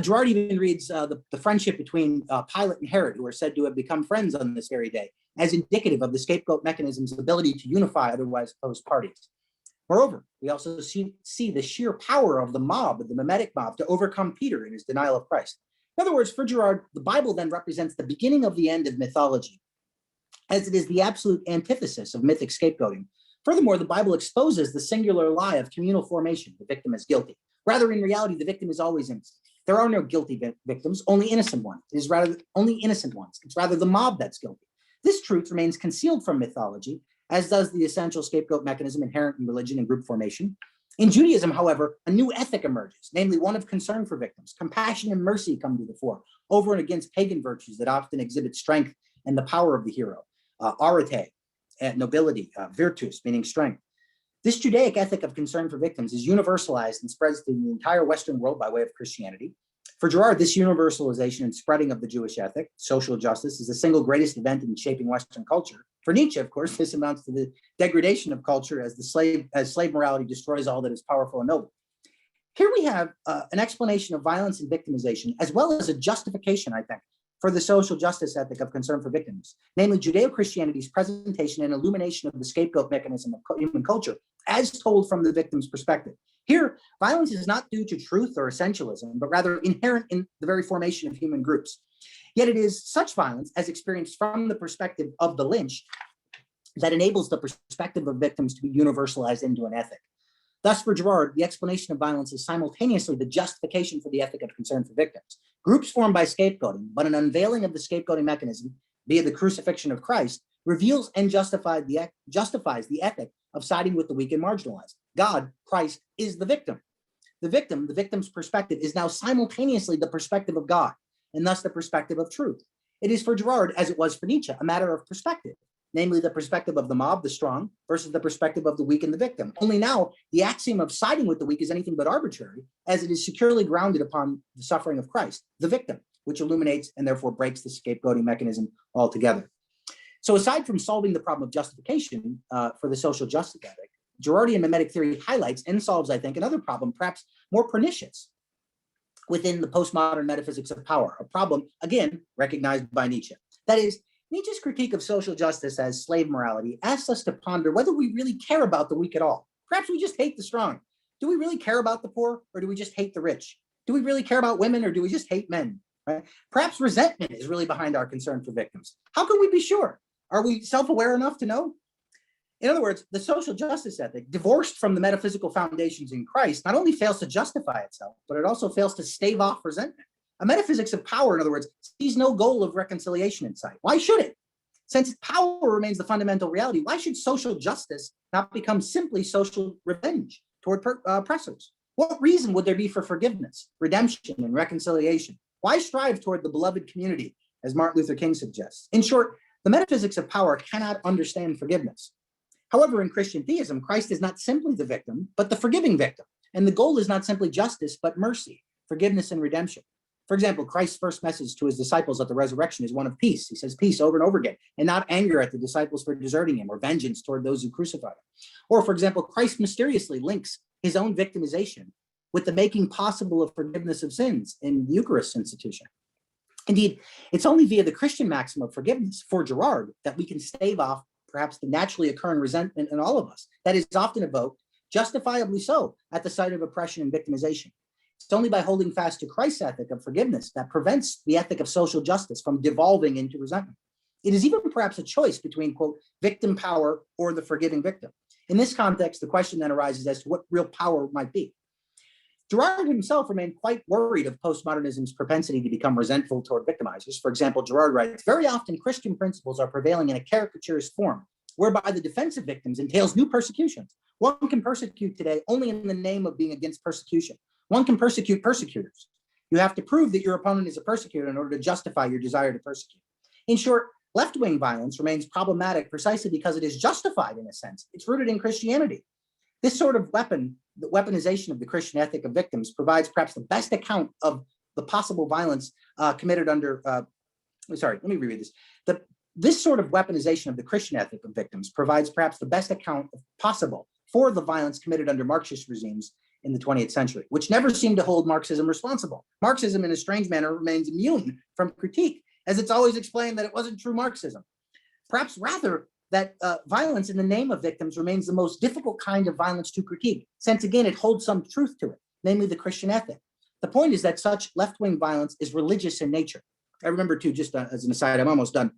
B: Girard even reads the friendship between Pilate and Herod, who are said to have become friends on this very day, as indicative of the scapegoat mechanism's ability to unify otherwise opposed parties. Moreover, we also see the sheer power of the mob, of the Memetic mob, to overcome Peter in his denial of Christ. In other words, for Girard, the Bible then represents the beginning of the end of mythology, as it is the absolute antithesis of mythic scapegoating. Furthermore, the Bible exposes the singular lie of communal formation. The victim is guilty. Rather, in reality, the victim is always innocent. There are no guilty victims, only innocent ones. It is rather only innocent ones. It's rather the mob that's guilty. This truth remains concealed from mythology, as does the essential scapegoat mechanism inherent in religion and group formation. In Judaism, however, a new ethic emerges, namely one of concern for victims. Compassion and mercy come to the fore, over and against pagan virtues that often exhibit strength and the power of the hero. Arete, nobility, virtus, meaning strength. This Judaic ethic of concern for victims is universalized and spreads to the entire Western world by way of Christianity. For Girard, this universalization and spreading of the Jewish ethic, social justice, is the single greatest event in shaping Western culture. For Nietzsche, of course, this amounts to the degradation of culture as slave morality destroys all that is powerful and noble. Here we have an explanation of violence and victimization, as well as a justification, I think, for the social justice ethic of concern for victims, namely Judeo-Christianity's presentation and illumination of the scapegoat mechanism of human culture, as told from the victim's perspective. Here, violence is not due to truth or essentialism, but rather inherent in the very formation of human groups. Yet it is such violence, as experienced from the perspective of the lynched, that enables the perspective of victims to be universalized into an ethic. Thus, for Girard, the explanation of violence is simultaneously the justification for the ethic of concern for victims. Groups formed by scapegoating, but an unveiling of the scapegoating mechanism via the crucifixion of Christ reveals and justifies the ethic of siding with the weak and marginalized. God, Christ, is the victim. The victim's perspective is now simultaneously the perspective of God, and thus the perspective of truth. It is for Girard, as it was for Nietzsche, a matter of perspective, namely the perspective of the mob, the strong, versus the perspective of the weak and the victim. Only now, the axiom of siding with the weak is anything but arbitrary, as it is securely grounded upon the suffering of Christ, the victim, which illuminates and therefore breaks the scapegoating mechanism altogether. So aside from solving the problem of justification for the social justice ethic, Girardian mimetic theory highlights and solves, I think, another problem, perhaps more pernicious, within the postmodern metaphysics of power, a problem, again, recognized by Nietzsche. That is, Nietzsche's critique of social justice as slave morality asks us to ponder whether we really care about the weak at all. Perhaps we just hate the strong. Do we really care about the poor, or do we just hate the rich? Do we really care about women, or do we just hate men? Right? Perhaps resentment is really behind our concern for victims. How can we be sure? Are we self-aware enough to know? In other words, the social justice ethic, divorced from the metaphysical foundations in Christ, not only fails to justify itself, but it also fails to stave off resentment. A metaphysics of power, in other words, sees no goal of reconciliation in sight. Why should it? Since power remains the fundamental reality, why should social justice not become simply social revenge toward oppressors? What reason would there be for forgiveness, redemption, and reconciliation? Why strive toward the beloved community, as Martin Luther King suggests? In short, the metaphysics of power cannot understand forgiveness. However, in Christian theism, Christ is not simply the victim, but the forgiving victim. And the goal is not simply justice, but mercy, forgiveness, and redemption. For example, Christ's first message to his disciples at the resurrection is one of peace. He says peace over and over again, and not anger at the disciples for deserting him or vengeance toward those who crucified him. Or, for example, Christ mysteriously links his own victimization with the making possible of forgiveness of sins in the Eucharist institution. Indeed, it's only via the Christian maxim of forgiveness for Girard that we can stave off perhaps the naturally occurring resentment in all of us that is often evoked, justifiably so, at the sight of oppression and victimization. It's only by holding fast to Christ's ethic of forgiveness that prevents the ethic of social justice from devolving into resentment. It is even perhaps a choice between, quote, victim power or the forgiving victim. In this context, the question then arises as to what real power might be. Gerard himself remained quite worried of postmodernism's propensity to become resentful toward victimizers. For example, Gerard writes, very often Christian principles are prevailing in a caricaturist form, whereby the defense of victims entails new persecutions. One can persecute today only in the name of being against persecution. One can persecute persecutors. You have to prove that your opponent is a persecutor in order to justify your desire to persecute. In short, left-wing violence remains problematic precisely because it is justified in a sense. It's rooted in Christianity. This sort of the weaponization of the Christian ethic of victims provides perhaps the best account of the possible violence committed under, let me reread this. This sort of weaponization of the Christian ethic of victims provides perhaps the best account possible for the violence committed under Marxist regimes in the 20th century, which never seemed to hold Marxism responsible. Marxism, in a strange manner, remains immune from critique, as it's always explained that it wasn't true Marxism. Perhaps rather, that violence in the name of victims remains the most difficult kind of violence to critique, since again, it holds some truth to it, namely the Christian ethic. The point is that such left-wing violence is religious in nature. I remember too, just as an aside, I'm almost done,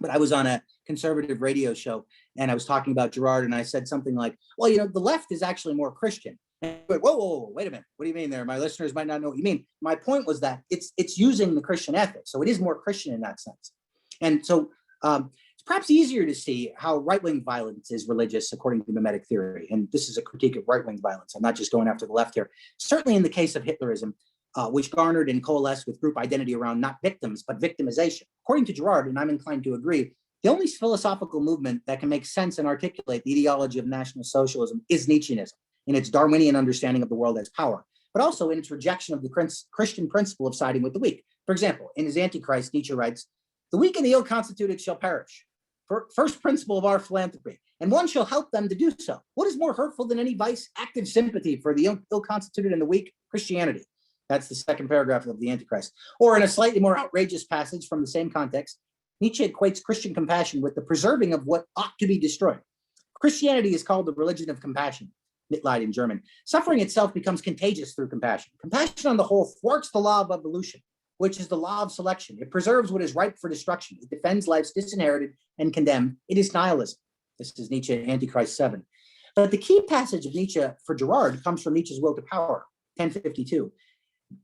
B: but I was on a conservative radio show and I was talking about Girard and I said something like, well, you know, the left is actually more Christian. And went, whoa, wait a minute. What do you mean there? My listeners might not know what you mean. My point was that it's using the Christian ethic. So it is more Christian in that sense. And so, it's perhaps easier to see how right-wing violence is religious according to Mimetic Theory. And this is a critique of right-wing violence. I'm not just going after the left here. Certainly in the case of Hitlerism, which garnered and coalesced with group identity around not victims, but victimization. According to Girard, and I'm inclined to agree, the only philosophical movement that can make sense and articulate the ideology of National Socialism is Nietzscheanism, in its Darwinian understanding of the world as power, but also in its rejection of the Christian principle of siding with the weak. For example, in his Antichrist, Nietzsche writes, the weak and the ill-constituted shall perish. First principle of our philanthropy, and one shall help them to do so. What is more hurtful than any vice? Active sympathy for the ill-constituted and the weak? Christianity. That's the second paragraph of the Antichrist. Or in a slightly more outrageous passage from the same context, Nietzsche equates Christian compassion with the preserving of what ought to be destroyed. Christianity is called the religion of compassion, Mitleid in German. Suffering itself becomes contagious through compassion. Compassion on the whole thwarts the law of evolution, which is the law of selection. It preserves what is ripe for destruction. It defends life's disinherited and condemned. It is nihilism. This is Nietzsche, Antichrist 7. But the key passage of Nietzsche for Girard comes from Nietzsche's Will to Power, 1052.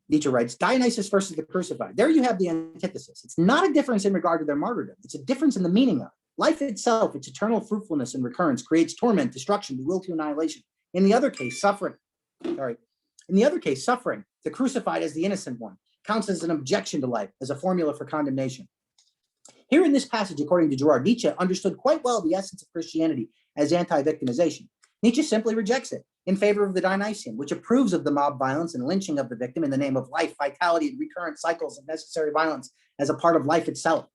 B: Nietzsche writes, Dionysus versus the crucified. There you have the antithesis. It's not a difference in regard to their martyrdom. It's a difference in the meaning of it. Life itself, its eternal fruitfulness and recurrence, creates torment, destruction, the will to annihilation. In the other case, suffering, the crucified as the innocent one, counts as an objection to life, as a formula for condemnation. Here in this passage, according to Girard, Nietzsche understood quite well the essence of Christianity as anti-victimization. Nietzsche simply rejects it in favor of the Dionysian, which approves of the mob violence and lynching of the victim in the name of life, vitality, and recurrent cycles of necessary violence as a part of life itself.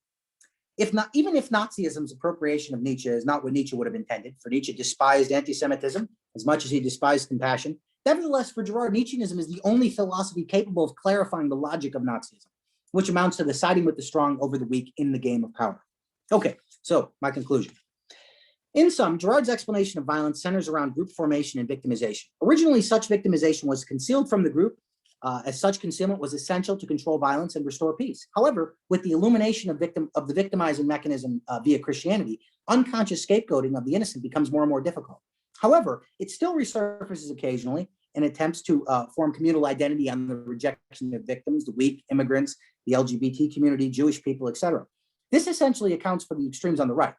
B: Even if Nazism's appropriation of Nietzsche is not what Nietzsche would have intended, for Nietzsche despised anti-Semitism as much as he despised compassion, nevertheless, for Girard, Nietzscheanism is the only philosophy capable of clarifying the logic of Nazism, which amounts to the siding with the strong over the weak in the game of power. Okay, so my conclusion. In sum, Girard's explanation of violence centers around group formation and victimization. Originally, such victimization was concealed from the group, as such concealment was essential to control violence and restore peace. However, with the illumination of the victimizing mechanism via Christianity, unconscious scapegoating of the innocent becomes more and more difficult. However, it still resurfaces occasionally in attempts to form communal identity on the rejection of victims, the weak, immigrants, the LGBT community, Jewish people, etc. This essentially accounts for the extremes on the right.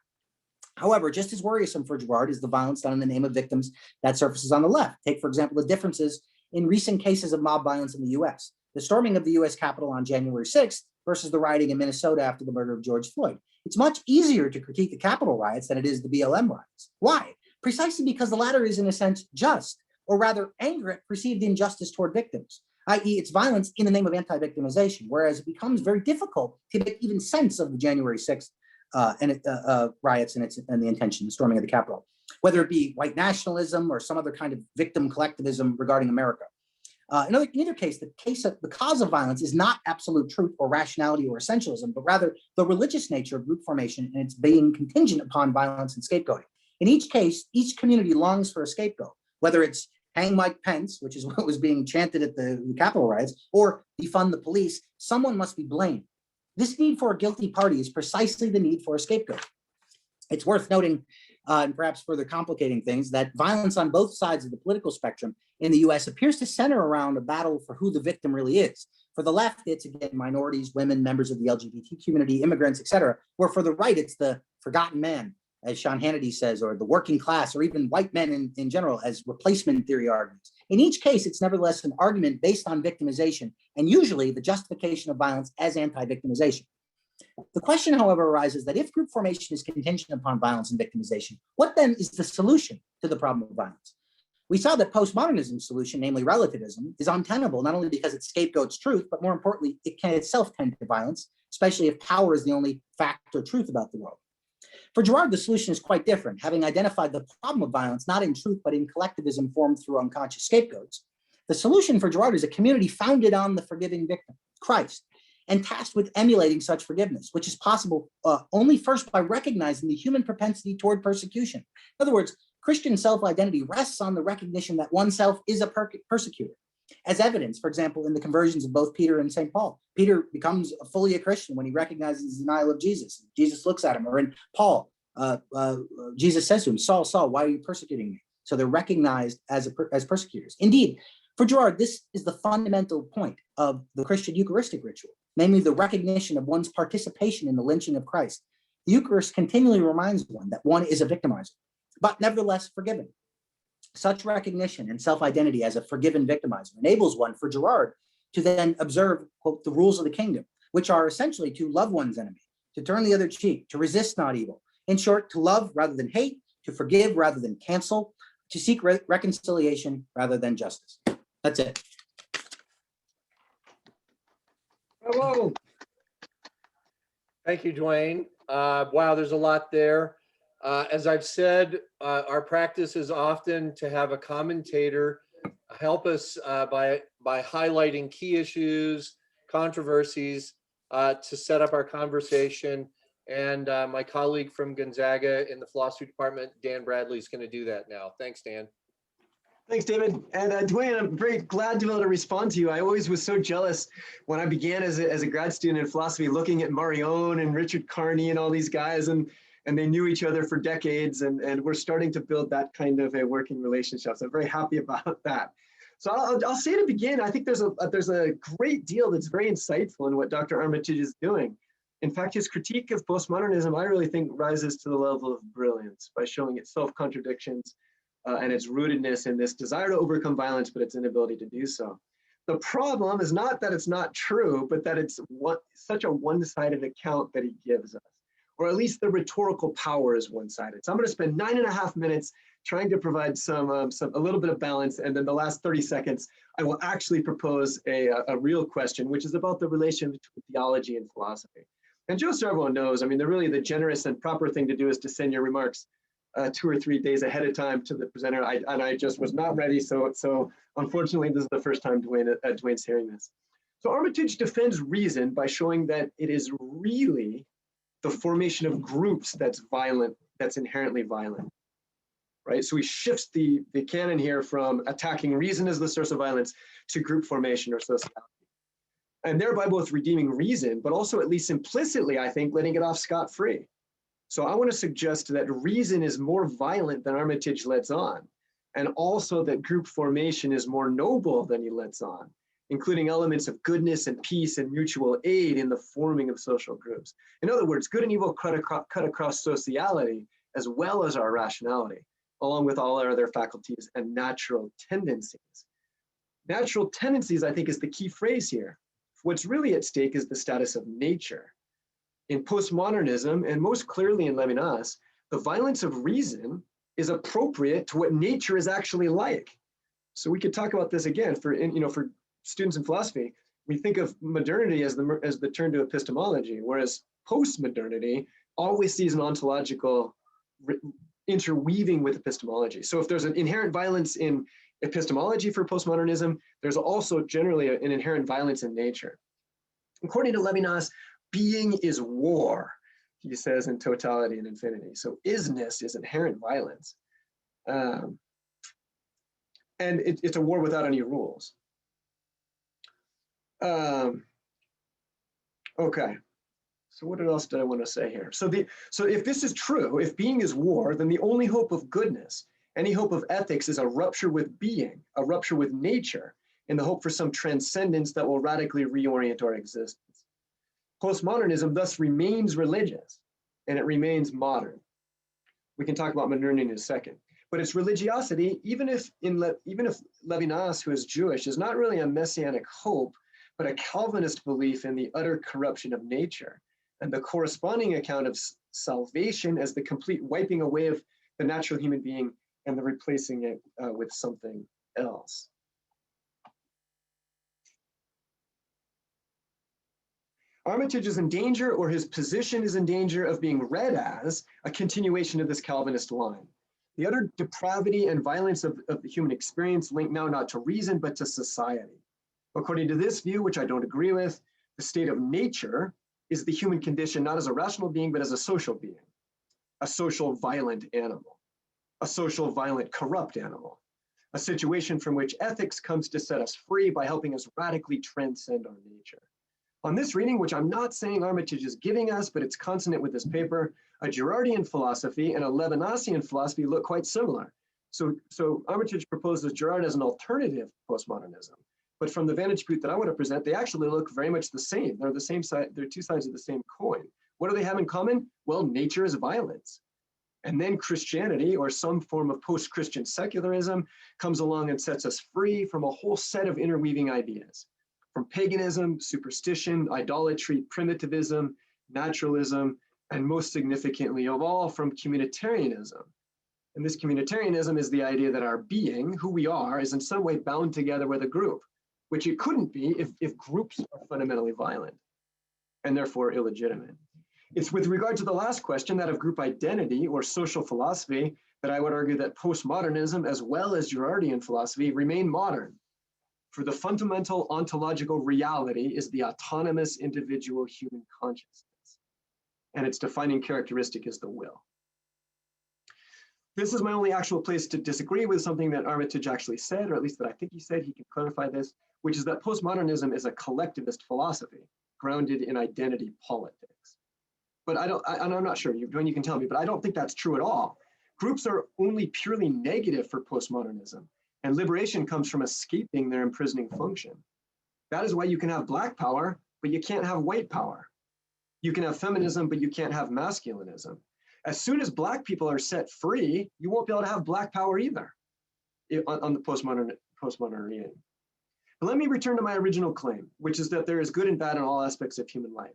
B: However, just as worrisome for Girard is the violence done in the name of victims that surfaces on the left. Take, for example, the differences in recent cases of mob violence in the US. The storming of the US Capitol on January 6th versus the rioting in Minnesota after the murder of George Floyd. It's much easier to critique the Capitol riots than it is the BLM riots. Why? Precisely because the latter is, in a sense, just, or rather anger at perceived injustice toward victims, i.e. it's violence in the name of anti-victimization, whereas it becomes very difficult to make even sense of the January 6th riots and the intention, the storming of the Capitol, whether it be white nationalism or some other kind of victim collectivism regarding America. In either case, the cause of violence is not absolute truth or rationality or essentialism, but rather the religious nature of group formation and its being contingent upon violence and scapegoating. In each case, each community longs for a scapegoat, whether it's hang Mike Pence, which is what was being chanted at the Capitol riots, or defund the police, someone must be blamed. This need for a guilty party is precisely the need for a scapegoat. It's worth noting, and perhaps further complicating things, that violence on both sides of the political spectrum in the US appears to center around a battle for who the victim really is. For the left, it's again minorities, women, members of the LGBT community, immigrants, etc. Where for the right, it's the forgotten man, as Sean Hannity says, or the working class, or even white men in general, as replacement theory arguments. In each case, it's nevertheless an argument based on victimization, and usually the justification of violence as anti-victimization. The question, however, arises that if group formation is contingent upon violence and victimization, what then is the solution to the problem of violence? We saw that postmodernism's solution, namely relativism, is untenable, not only because it scapegoats truth, but more importantly, it can itself tend to violence, especially if power is the only fact or truth about the world. For Girard, the solution is quite different. Having identified the problem of violence, not in truth, but in collectivism formed through unconscious scapegoats, the solution for Girard is a community founded on the forgiving victim, Christ, and tasked with emulating such forgiveness, which is possible only first by recognizing the human propensity toward persecution. In other words, Christian self-identity rests on the recognition that oneself is a persecutor. As evidence, for example, in the conversions of both Peter and St. Paul. Peter becomes fully a Christian when he recognizes the denial of Jesus. Jesus looks at him, or in Paul, Jesus says to him, Saul, Saul, why are you persecuting me? So they're recognized as persecutors. Indeed, for Girard, this is the fundamental point of the Christian Eucharistic ritual, namely the recognition of one's participation in the lynching of Christ. The Eucharist continually reminds one that one is a victimizer, but nevertheless forgiven. Such recognition and self-identity as a forgiven victimizer enables one, for Girard, to then observe, quote, the rules of the kingdom, which are essentially to love one's enemy, to turn the other cheek, to resist not evil. In short, to love rather than hate, to forgive rather than cancel, to seek reconciliation rather than justice. That's it.
A: Hello. Thank you, Duane. Wow, there's a lot there. As I've said, our practice is often to have a commentator help us by highlighting key issues, controversies to set up our conversation. And my colleague from Gonzaga in the philosophy department, Dan Bradley, is going to do that now. Thanks, Dan.
C: Thanks, David. And Duane, I'm very glad to be able to respond to you. I always was so jealous when I began as a grad student in philosophy, looking at Marion and Richard Carney and all these guys. And and they knew each other for decades, and we're starting to build that kind of a working relationship. So I'm very happy about that. So I'll say to begin, I think there's a great deal that's very insightful in what Dr. Armitage is doing. In fact, his critique of postmodernism, I really think, rises to the level of brilliance by showing its self-contradictions and its rootedness in this desire to overcome violence, but its inability to do so. The problem is not that it's not true, but that it's such a one-sided account that he gives us, or at least the rhetorical power is one-sided. So I'm going to spend 9.5 minutes trying to provide a little bit of balance, and then the last 30 seconds, I will actually propose a real question, which is about the relation between theology and philosophy. And just so everyone knows, I mean, the generous and proper thing to do is to send your remarks 2 or 3 days ahead of time to the presenter. I just was not ready, so unfortunately, this is the first time Duane's hearing this. So Armitage defends reason by showing that it is really the formation of groups that's violent, that's inherently violent, right? So he shifts the canon here from attacking reason as the source of violence to group formation or sociality. And thereby both redeeming reason, but also at least implicitly, I think, letting it off scot-free. So I want to suggest that reason is more violent than Armitage lets on, and also that group formation is more noble than he lets on, including elements of goodness and peace and mutual aid in the forming of social groups. In other words, good and evil cut across sociality as well as our rationality, along with all our other faculties and natural tendencies. Natural tendencies, I think, is the key phrase here. What's really at stake is the status of nature. In postmodernism, and most clearly in Levinas, the violence of reason is appropriate to what nature is actually like. So we could talk about this again for students in philosophy. We think of modernity as the turn to epistemology, whereas postmodernity always sees an ontological interweaving with epistemology. So if there's an inherent violence in epistemology for postmodernism, there's also generally an inherent violence in nature. According to Levinas, being is war, he says in Totality and Infinity. So isness is inherent violence. And it's a war without any rules. Okay. So what else did I want to say here? So if this is true, if being is war, then the only hope of goodness, any hope of ethics, is a rupture with being, a rupture with nature, in the hope for some transcendence that will radically reorient our existence. Postmodernism thus remains religious, and it remains modern. We can talk about modernity in a second. But its religiosity, even if Levinas, who is Jewish, is not really a messianic hope, but a Calvinist belief in the utter corruption of nature, and the corresponding account of salvation as the complete wiping away of the natural human being and the replacing it with something else. Armitage is in danger, or his position is in danger, of being read as a continuation of this Calvinist line. The utter depravity and violence of the human experience linked now not to reason, but to society. According to this view, which I don't agree with, the state of nature is the human condition not as a rational being, but as a social being, a social violent animal, a social violent corrupt animal, a situation from which ethics comes to set us free by helping us radically transcend our nature. On this reading, which I'm not saying Armitage is giving us, but it's consonant with this paper, a Girardian philosophy and a Levinasian philosophy look quite similar. So Armitage proposes Girard as an alternative to postmodernism. But from the vantage point that I want to present, they actually look very much the same. They're the same side, they're two sides of the same coin. What do they have in common? Well, nature is violence. And then Christianity, or some form of post-Christian secularism, comes along and sets us free from a whole set of interweaving ideas. From paganism, superstition, idolatry, primitivism, naturalism, and most significantly of all, from communitarianism. And this communitarianism is the idea that our being, who we are, is in some way bound together with a group, which it couldn't be if groups are fundamentally violent and therefore illegitimate. It's with regard to the last question, that of group identity or social philosophy, that I would argue that postmodernism, as well as Girardian philosophy, remain modern. For the fundamental ontological reality is the autonomous individual human consciousness, and its defining characteristic is the will. This is my only actual place to disagree with something that Armitage actually said, or at least that I think he said. He can clarify this, which is that postmodernism is a collectivist philosophy grounded in identity politics. but I'm not sure, Duane, you can tell me, but I don't think that's true at all. Groups are only purely negative for postmodernism, and liberation comes from escaping their imprisoning function. That is why you can have Black power, but you can't have white power. You can have feminism, but you can't have masculinism. As soon as Black people are set free, you won't be able to have Black power either on the postmodern reading. But let me return to my original claim, which is that there is good and bad in all aspects of human life.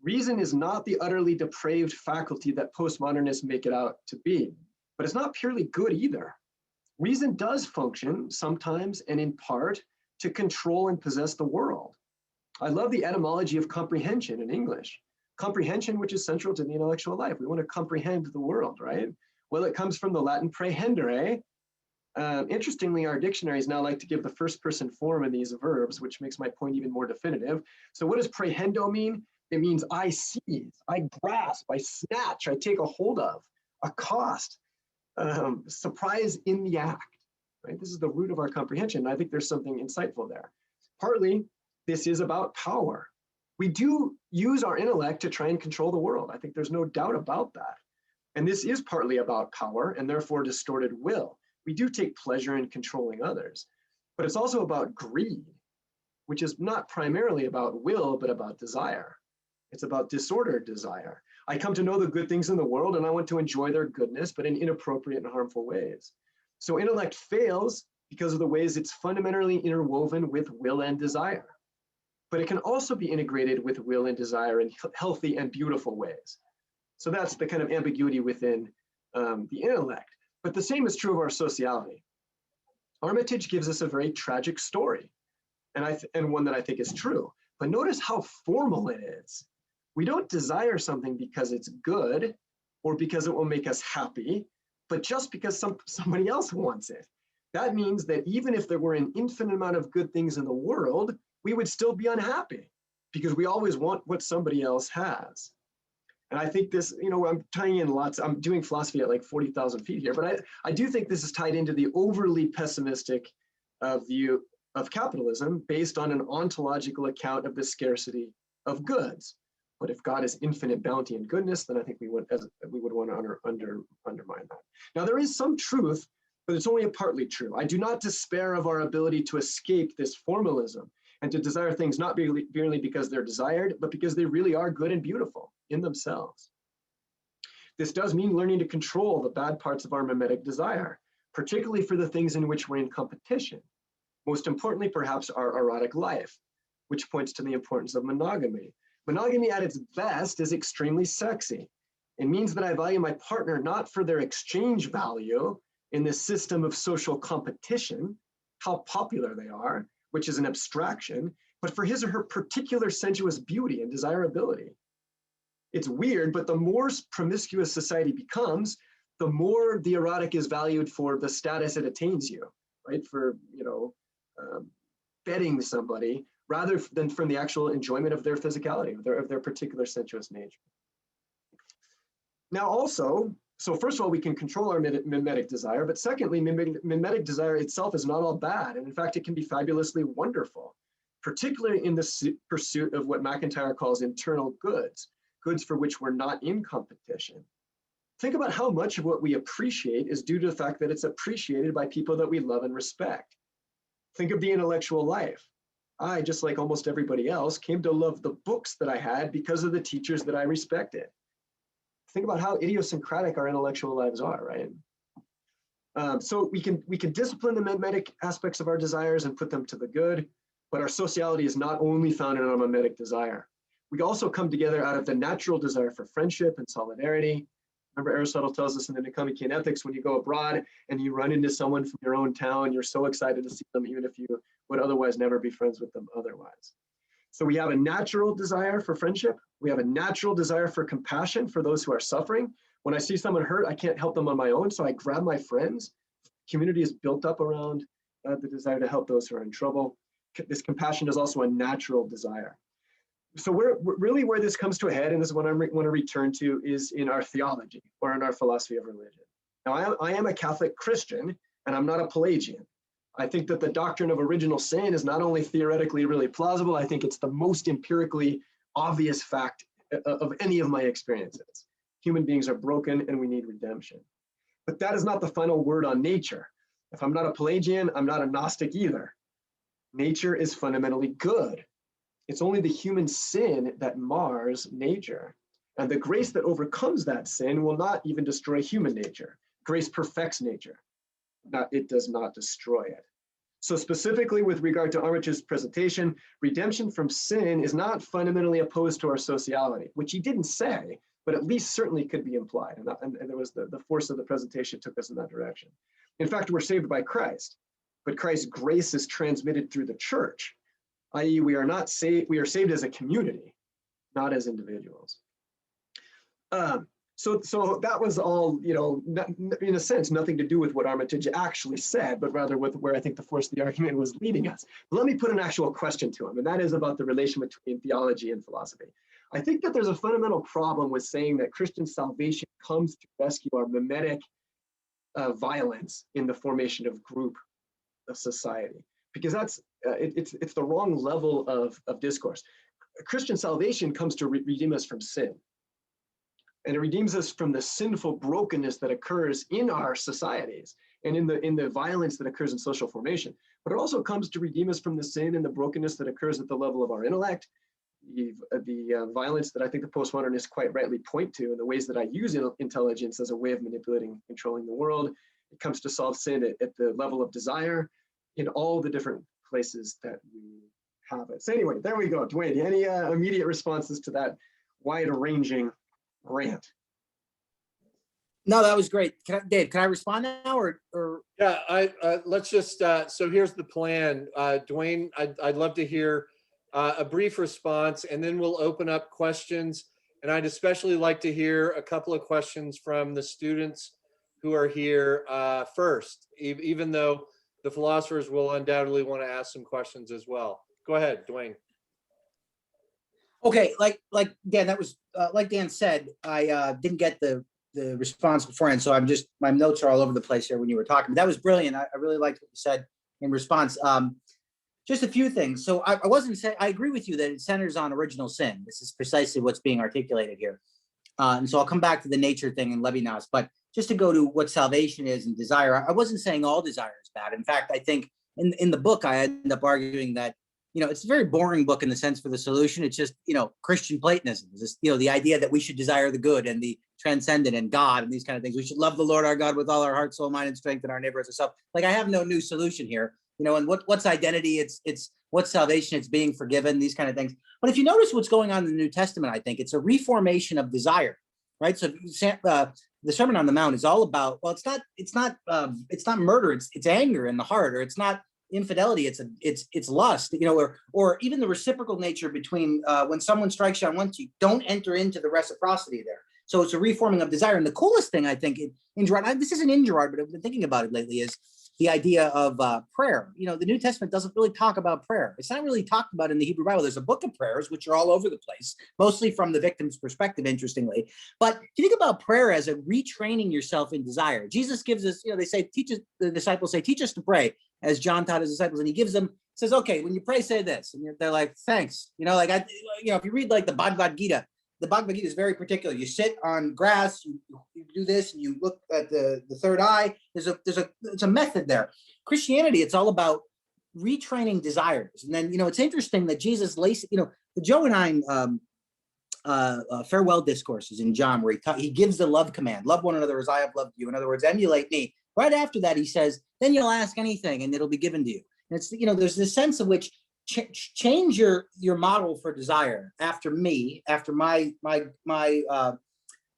C: Reason is not the utterly depraved faculty that postmodernists make it out to be, but it's not purely good either. Reason does function sometimes and in part to control and possess the world. I love the etymology of comprehension in English. Comprehension, which is central to the intellectual life. We want to comprehend the world, right? Well, it comes from the Latin prehendere. Interestingly, our dictionaries now like to give the first person form in these verbs, which makes my point even more definitive. So what does prehendo mean? It means I seize, I grasp, I snatch, I take a hold of, accost, surprise in the act, right? This is the root of our comprehension. And I think there's something insightful there. Partly, this is about power. We do use our intellect to try and control the world. I think there's no doubt about that. And this is partly about power and therefore distorted will. We do take pleasure in controlling others, but it's also about greed, which is not primarily about will, but about desire. It's about disordered desire. I come to know the good things in the world and I want to enjoy their goodness, but in inappropriate and harmful ways. So intellect fails because of the ways it's fundamentally interwoven with will and desire. But it can also be integrated with will and desire in healthy and beautiful ways. So that's the kind of ambiguity within the intellect. But the same is true of our sociality. Armitage gives us a very tragic story, and one that I think is true. But notice how formal it is. We don't desire something because it's good or because it will make us happy, but just because somebody else wants it. That means that even if there were an infinite amount of good things in the world, we would still be unhappy because we always want what somebody else has. And I think this, I'm tying in lots, I'm doing philosophy at like 40,000 feet here, but I do think this is tied into the overly pessimistic view of capitalism based on an ontological account of the scarcity of goods. But if God is infinite bounty and goodness, then I think we would want to undermine that. Now there is some truth, but it's only partly true. I do not despair of our ability to escape this formalism and to desire things not merely because they're desired, but because they really are good and beautiful in themselves. This does mean learning to control the bad parts of our mimetic desire, particularly for the things in which we're in competition. Most importantly, perhaps, our erotic life, which points to the importance of monogamy. Monogamy at its best is extremely sexy. It means that I value my partner not for their exchange value in this system of social competition, how popular they are, which is an abstraction, but for his or her particular sensuous beauty and desirability. It's weird, but the more promiscuous society becomes, the more the erotic is valued for the status it attains you, right? For, betting somebody rather than from the actual enjoyment of their physicality, of their particular sensuous nature. Now also, so first of all, we can control our mimetic desire, but secondly, mimetic desire itself is not all bad. And in fact, it can be fabulously wonderful, particularly in the pursuit of what McIntyre calls internal goods, goods for which we're not in competition. Think about how much of what we appreciate is due to the fact that it's appreciated by people that we love and respect. Think of the intellectual life. I, just like almost everybody else, came to love the books that I had because of the teachers that I respected. Think about how idiosyncratic our intellectual lives are, right? So we can discipline the mimetic aspects of our desires and put them to the good, but our sociality is not only found in our mimetic desire. We also come together out of the natural desire for friendship and solidarity. Remember, Aristotle tells us in the Nicomachean Ethics, when you go abroad and you run into someone from your own town, you're so excited to see them, even if you would otherwise never be friends with them otherwise. So we have a natural desire for friendship. We have a natural desire for compassion for those who are suffering. When I see someone hurt, I can't help them on my own, so I grab my friends. Community is built up around the desire to help those who are in trouble. This compassion is also a natural desire. So where this comes to a head, and this is what I want to return to, is in our theology or in our philosophy of religion. Now, I am a Catholic Christian, and I'm not a Pelagian. I think that the doctrine of original sin is not only theoretically really plausible, I think it's the most empirically obvious fact of any of my experiences. Human beings are broken and we need redemption. But that is not the final word on nature. If I'm not a Pelagian, I'm not a Gnostic either. Nature is fundamentally good. It's only the human sin that mars nature. And the grace that overcomes that sin will not even destroy human nature. Grace perfects nature. It does not destroy it. So specifically with regard to Armitage's presentation, redemption from sin is not fundamentally opposed to our sociality, which he didn't say, but at least certainly could be implied. And there was the force of the presentation took us in that direction. In fact, we're saved by Christ, but Christ's grace is transmitted through the church, i.e. we are saved as a community, not as individuals. So that was all, in a sense, nothing to do with what Armitage actually said, but rather with where I think the force of the argument was leading us. But let me put an actual question to him, and that is about the relation between theology and philosophy. I think that there's a fundamental problem with saying that Christian salvation comes to rescue our mimetic violence in the formation of group of society, because it's the wrong level of discourse. Christian salvation comes to redeem us from sin. And it redeems us from the sinful brokenness that occurs in our societies and in the violence that occurs in social formation. But it also comes to redeem us from the sin and the brokenness that occurs at the level of our intellect, the violence that I think the postmodernists quite rightly point to, and the ways that I use intelligence as a way of manipulating, controlling the world. It comes to solve sin at the level of desire in all the different places that we have it. So anyway, there we go. Duane, any immediate responses to that wide-ranging rant?
B: No, that was great. Dave, can I respond now or?
A: Yeah, let's just, so here's the plan. Duane, I'd love to hear a brief response, and then we'll open up questions. And I'd especially like to hear a couple of questions from the students who are here first, even though the philosophers will undoubtedly want to ask some questions as well. Go ahead, Duane.
B: Okay, like Dan, that was like Dan said, I didn't get the response beforehand, so my notes are all over the place here when you were talking. But that was brilliant. I really liked what you said in response. Just a few things. So I wasn't saying, I agree with you that it centers on original sin. This is precisely what's being articulated here. And so I'll come back to the nature thing in Levinas, but just to go to what salvation is and desire, I wasn't saying all desire is bad. In fact, I think in the book, I end up arguing that, it's a very boring book in the sense for the solution. It's just, Christian Platonism, just, the idea that we should desire the good and the transcendent and God and these kind of things. We should love the Lord our God with all our heart, soul, mind, and strength, and our neighbor as ourselves. Like, I have no new solution here, and what's identity? It's what's salvation? It's being forgiven, these kind of things. But if you notice what's going on in the New Testament, I think it's a reformation of desire, right? So the Sermon on the Mount is all about, well, it's not murder, it's anger in the heart, or it's not infidelity, it's lust, or even the reciprocal nature between when someone strikes you on one cheek, don't enter into the reciprocity there. So it's a reforming of desire. And the coolest thing I think in Gerard, this isn't in Gerard, but I've been thinking about it lately, is the idea of prayer. The New Testament doesn't really talk about prayer. It's not really talked about in the Hebrew Bible. There's a book of prayers, which are all over the place, mostly from the victim's perspective, interestingly. But if you think about prayer as a retraining yourself in desire, Jesus gives us, they say, the disciples say, teach us to pray, as John taught his disciples, and he gives them, says, okay, when you pray, say this. And they're like, thanks. If you read like the Bhagavad Gita is very particular. You sit on grass, you do this, and you look at the third eye. There's a method there. Christianity, it's all about retraining desires. And then, it's interesting that Jesus lays, the Johannine farewell discourses in John, where he gives the love command, love one another as I have loved you. In other words, emulate me. Right after that, he says, then you'll ask anything and it'll be given to you. And it's, there's this sense of which change your model for desire after me, after my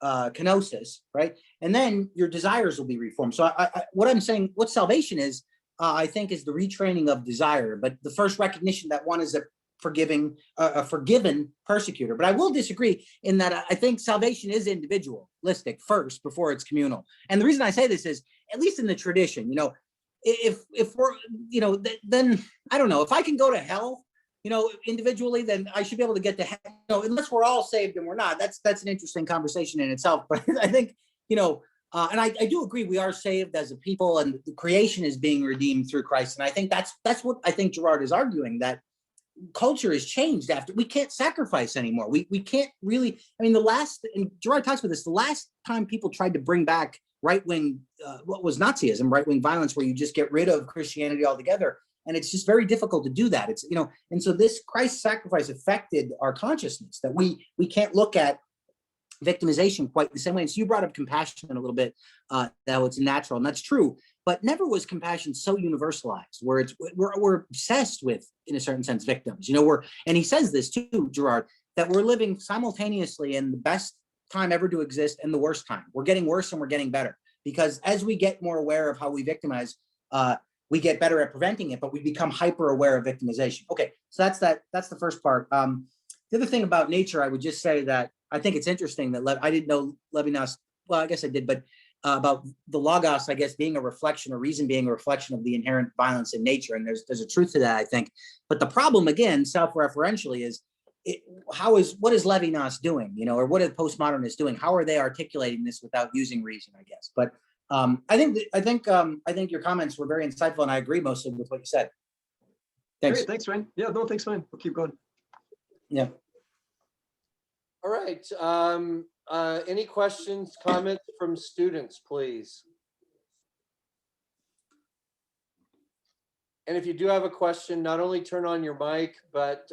B: kenosis, right? And then your desires will be reformed. So what I'm saying, what salvation is, I think, is the retraining of desire, but the first recognition that one is a forgiven persecutor. But I will disagree in that I think salvation is individualistic first before it's communal. And the reason I say this is, at least in the tradition, if we're, then I don't know, if I can go to hell, individually, then I should be able to get to hell, unless we're all saved and we're not. That's an interesting conversation in itself. But I think, and I do agree we are saved as a people, and the creation is being redeemed through Christ. And I think that's what I think Girard is arguing, that culture has changed after. We can't sacrifice anymore. We can't really, I mean, and Gerard talks about this, the last time people tried to bring back right-wing, what was Nazism, right-wing violence, where you just get rid of Christianity altogether. And it's just very difficult to do that. It's, and so this Christ sacrifice affected our consciousness, that we can't look at victimization quite the same way. And so you brought up compassion a little bit, that it's natural, and that's true, but never was compassion so universalized, where we're obsessed with, in a certain sense, victims. And he says this too, Gerard, that we're living simultaneously in the best time ever to exist and the worst time. We're getting worse and we're getting better, because as we get more aware of how we victimize, we get better at preventing it, but we become hyper aware of victimization. Okay, so that's the first part. The other thing about nature, I would just say that I think it's interesting that I didn't know Levinas, well, I guess I did, but about the logos, I guess, being a reflection, or reason being a reflection of the inherent violence in nature. And there's a truth to that, I think. But the problem, again, self-referentially, is what is Levinas doing, or what are postmodernists doing? How are they articulating this without using reason, I guess? But I think your comments were very insightful, and I agree mostly with what you said. Thanks.
C: Great, thanks, Ryan. Yeah, no, thanks, Ryan. We'll keep going.
B: Yeah.
A: All right. Any questions, comments from students, please? And if you do have a question, not only turn on your mic, but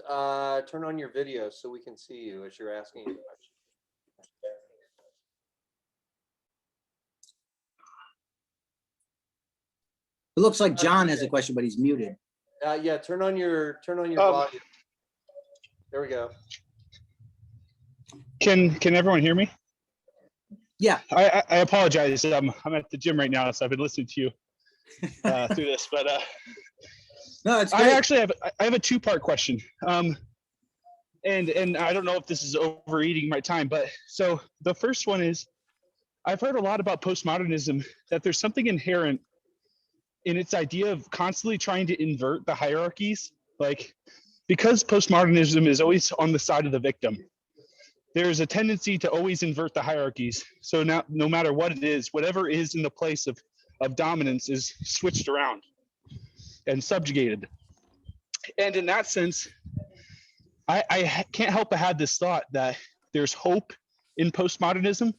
A: turn on your video so we can see you as you're asking your question.
B: It looks like John has a question, but he's muted.
A: Yeah, turn on your volume. There we go.
D: Can everyone hear me?
B: Yeah.
D: I apologize. I'm at the gym right now, so I've been listening to you through this. But
B: no, it's great.
D: I have a two-part question. And I don't know if this is overeating my time, but so the first one is, I've heard a lot about postmodernism, that there's something inherent in its idea of constantly trying to invert the hierarchies, like, because postmodernism is always on the side of the victim, there's a tendency to always invert the hierarchies. So now, no matter what it is, whatever is in the place of dominance is switched around and subjugated. And in that sense, I can't help but have this thought that there's hope in postmodernism,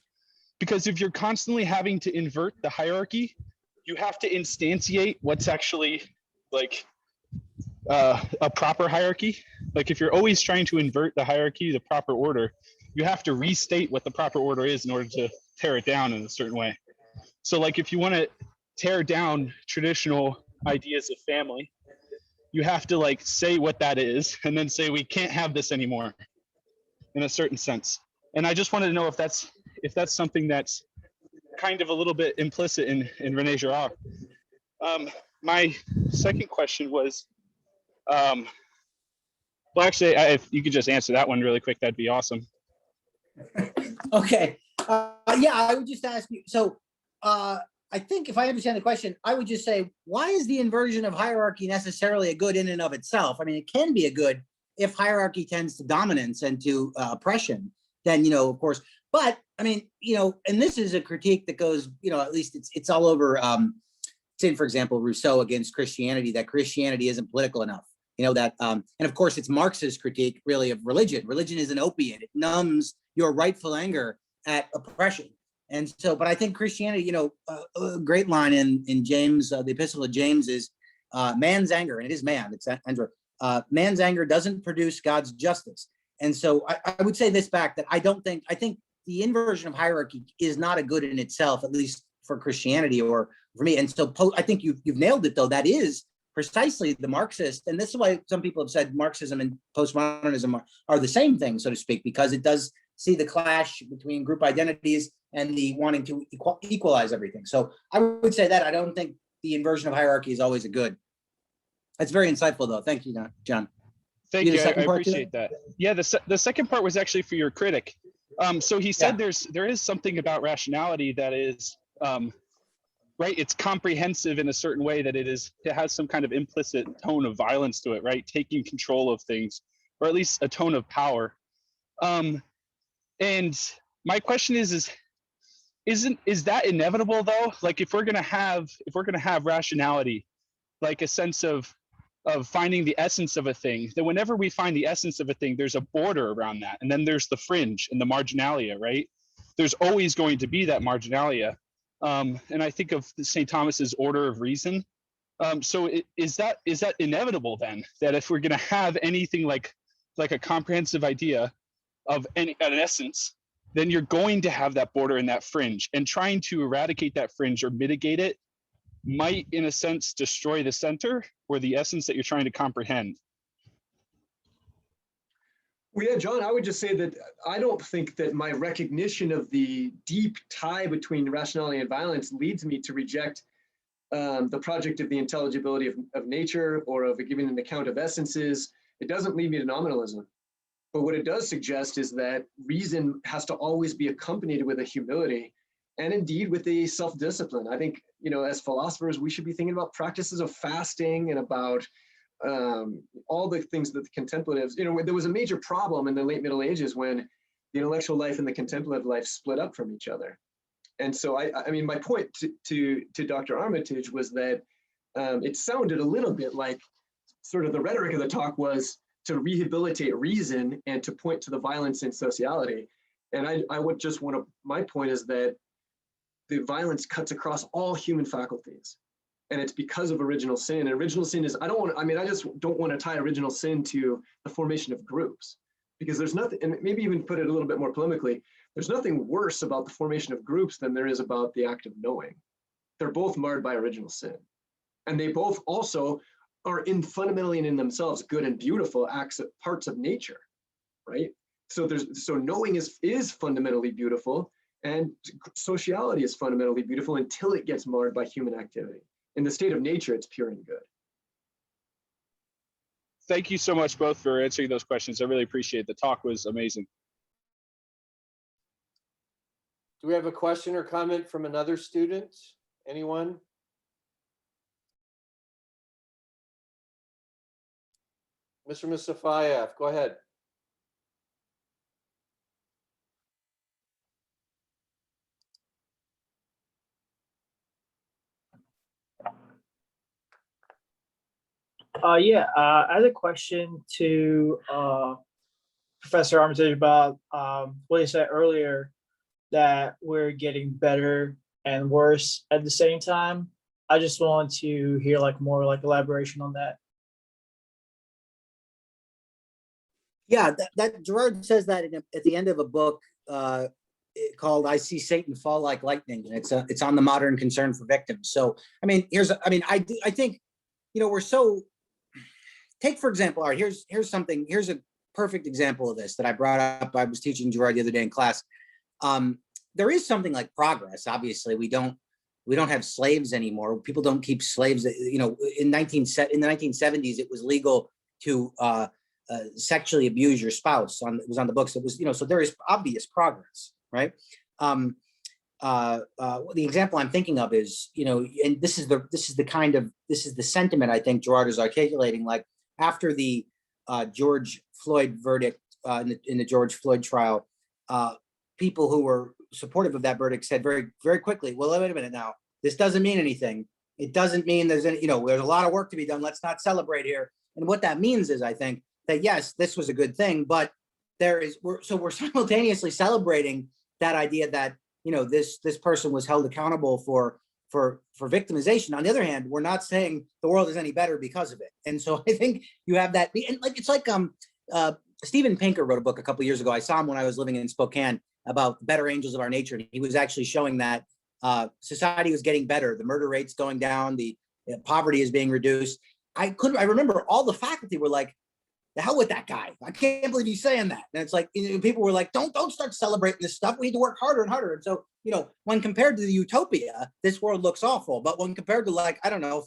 D: because if you're constantly having to invert the hierarchy, you have to instantiate what's actually like a proper hierarchy. Like if you're always trying to invert the hierarchy, the proper order, you have to restate what the proper order is in order to tear it down in a certain way. So like if you want to tear down traditional ideas of family, you have to like say what that is and then say we can't have this anymore in a certain sense. And I just wanted to know if that's something that's kind of a little bit implicit in Rene Girard. My second question was, well, actually, if you could just answer that one really quick, that'd be awesome.
B: Okay. Yeah, I would just ask you. So I think if I understand the question, I would just say, why is the inversion of hierarchy necessarily a good in and of itself? I mean, it can be a good if hierarchy tends to dominance and to oppression, then, of course. But I mean, and this is a critique that goes, at least it's all over. It's in, for example, Rousseau against Christianity, that Christianity isn't political enough. That, and of course, it's Marx's critique, really, of religion. Religion is an opiate; it numbs your rightful anger at oppression. And so, but I think Christianity, a great line in James, the Epistle of James is, "Man's anger," and it is man. It's Andrew. Man's anger doesn't produce God's justice. And so, I would say this back, that I think the inversion of hierarchy is not a good in itself, at least for Christianity or for me. And so I think you've nailed it, though. That is precisely the Marxist, and this is why some people have said Marxism and postmodernism are the same thing, so to speak, because it does see the clash between group identities and the wanting to equalize everything. So I would say that I don't think the inversion of hierarchy is always a good. That's very insightful, though. Thank you, John.
D: Thank you. I appreciate that. Yeah, the second part was actually for your critic. So he said there is something about rationality that is right. It's comprehensive in a certain way, that it has some kind of implicit tone of violence to it, right? Taking control of things, or at least a tone of power. And my question is that inevitable though? Like if we're gonna have rationality, like a sense of of finding the essence of a thing, then whenever we find the essence of a thing, there's a border around that. And then there's the fringe and the marginalia, right? There's always going to be that marginalia. And I think of St. Thomas's order of reason. Is that inevitable then, that if we're going to have anything like a comprehensive idea of an essence, then you're going to have that border and that fringe, and trying to eradicate that fringe or mitigate it might, in a sense, destroy the center or the essence that you're trying to comprehend.
C: Well, yeah, John, I would just say that I don't think that my recognition of the deep tie between rationality and violence leads me to reject the project of the intelligibility of nature, or of giving an account of essences. It doesn't lead me to nominalism. But what it does suggest is that reason has to always be accompanied with a humility, and indeed with a self-discipline. I think, as philosophers, we should be thinking about practices of fasting and about all the things that the contemplatives, there was a major problem in the late Middle Ages when the intellectual life and the contemplative life split up from each other. And so I mean, my point to Dr. Armitage was that it sounded a little bit like sort of the rhetoric of the talk was to rehabilitate reason and to point to the violence in sociality. And I would just want to, my point is that the violence cuts across all human faculties. And it's because of original sin. And original sin is, I just don't want to tie original sin to the formation of groups, because there's nothing, and maybe even put it a little bit more polemically, there's nothing worse about the formation of groups than there is about the act of knowing. They're both marred by original sin. And they both also are fundamentally and in themselves good and beautiful parts of nature, right? So knowing is fundamentally beautiful, and sociality is fundamentally beautiful until it gets marred by human activity. In the state of nature, it's pure and good.
D: Thank you so much both for answering those questions. I really appreciate it. The talk was amazing.
A: Do we have a question or comment from another student? Anyone? Mr. Mustafayev, go ahead.
E: I had a question to Professor Armitage about what he said earlier, that we're getting better and worse at the same time. I just want to hear more elaboration on that.
B: Yeah, that Gerard says that at the end of a book called "I See Satan Fall Like Lightning," and it's on the modern concern for victims. So I think we're so. Take for example, all right, here's a perfect example of this that I brought up. I was teaching Girard the other day in class. There is something like progress. Obviously, we don't have slaves anymore. People don't keep slaves. In the 1970s, it was legal to sexually abuse your spouse. It was on the books. It was so there is obvious progress, right? The example I'm thinking of is and this is the sentiment I think Gerard is articulating. Like after the George Floyd verdict in the George Floyd trial, people who were supportive of that verdict said very, very quickly, well, wait a minute now, this doesn't mean anything. It doesn't mean there's any, there's a lot of work to be done. Let's not celebrate here. And what that means is, I think, that yes, this was a good thing, but we're simultaneously celebrating that idea that, this person was held accountable for victimization. On the other hand, we're not saying the world is any better because of it. And so I think you have that, and it's like Steven Pinker wrote a book a couple of years ago. I saw him when I was living in Spokane about better angels of our nature. And he was actually showing that society was getting better. The murder rate's going down. The poverty is being reduced. I remember all the faculty were like, the hell with that guy. I can't believe he's saying that. And it's like, people were like, don't start celebrating this stuff. We need to work harder and harder. And so, when compared to the utopia, this world looks awful. But when compared to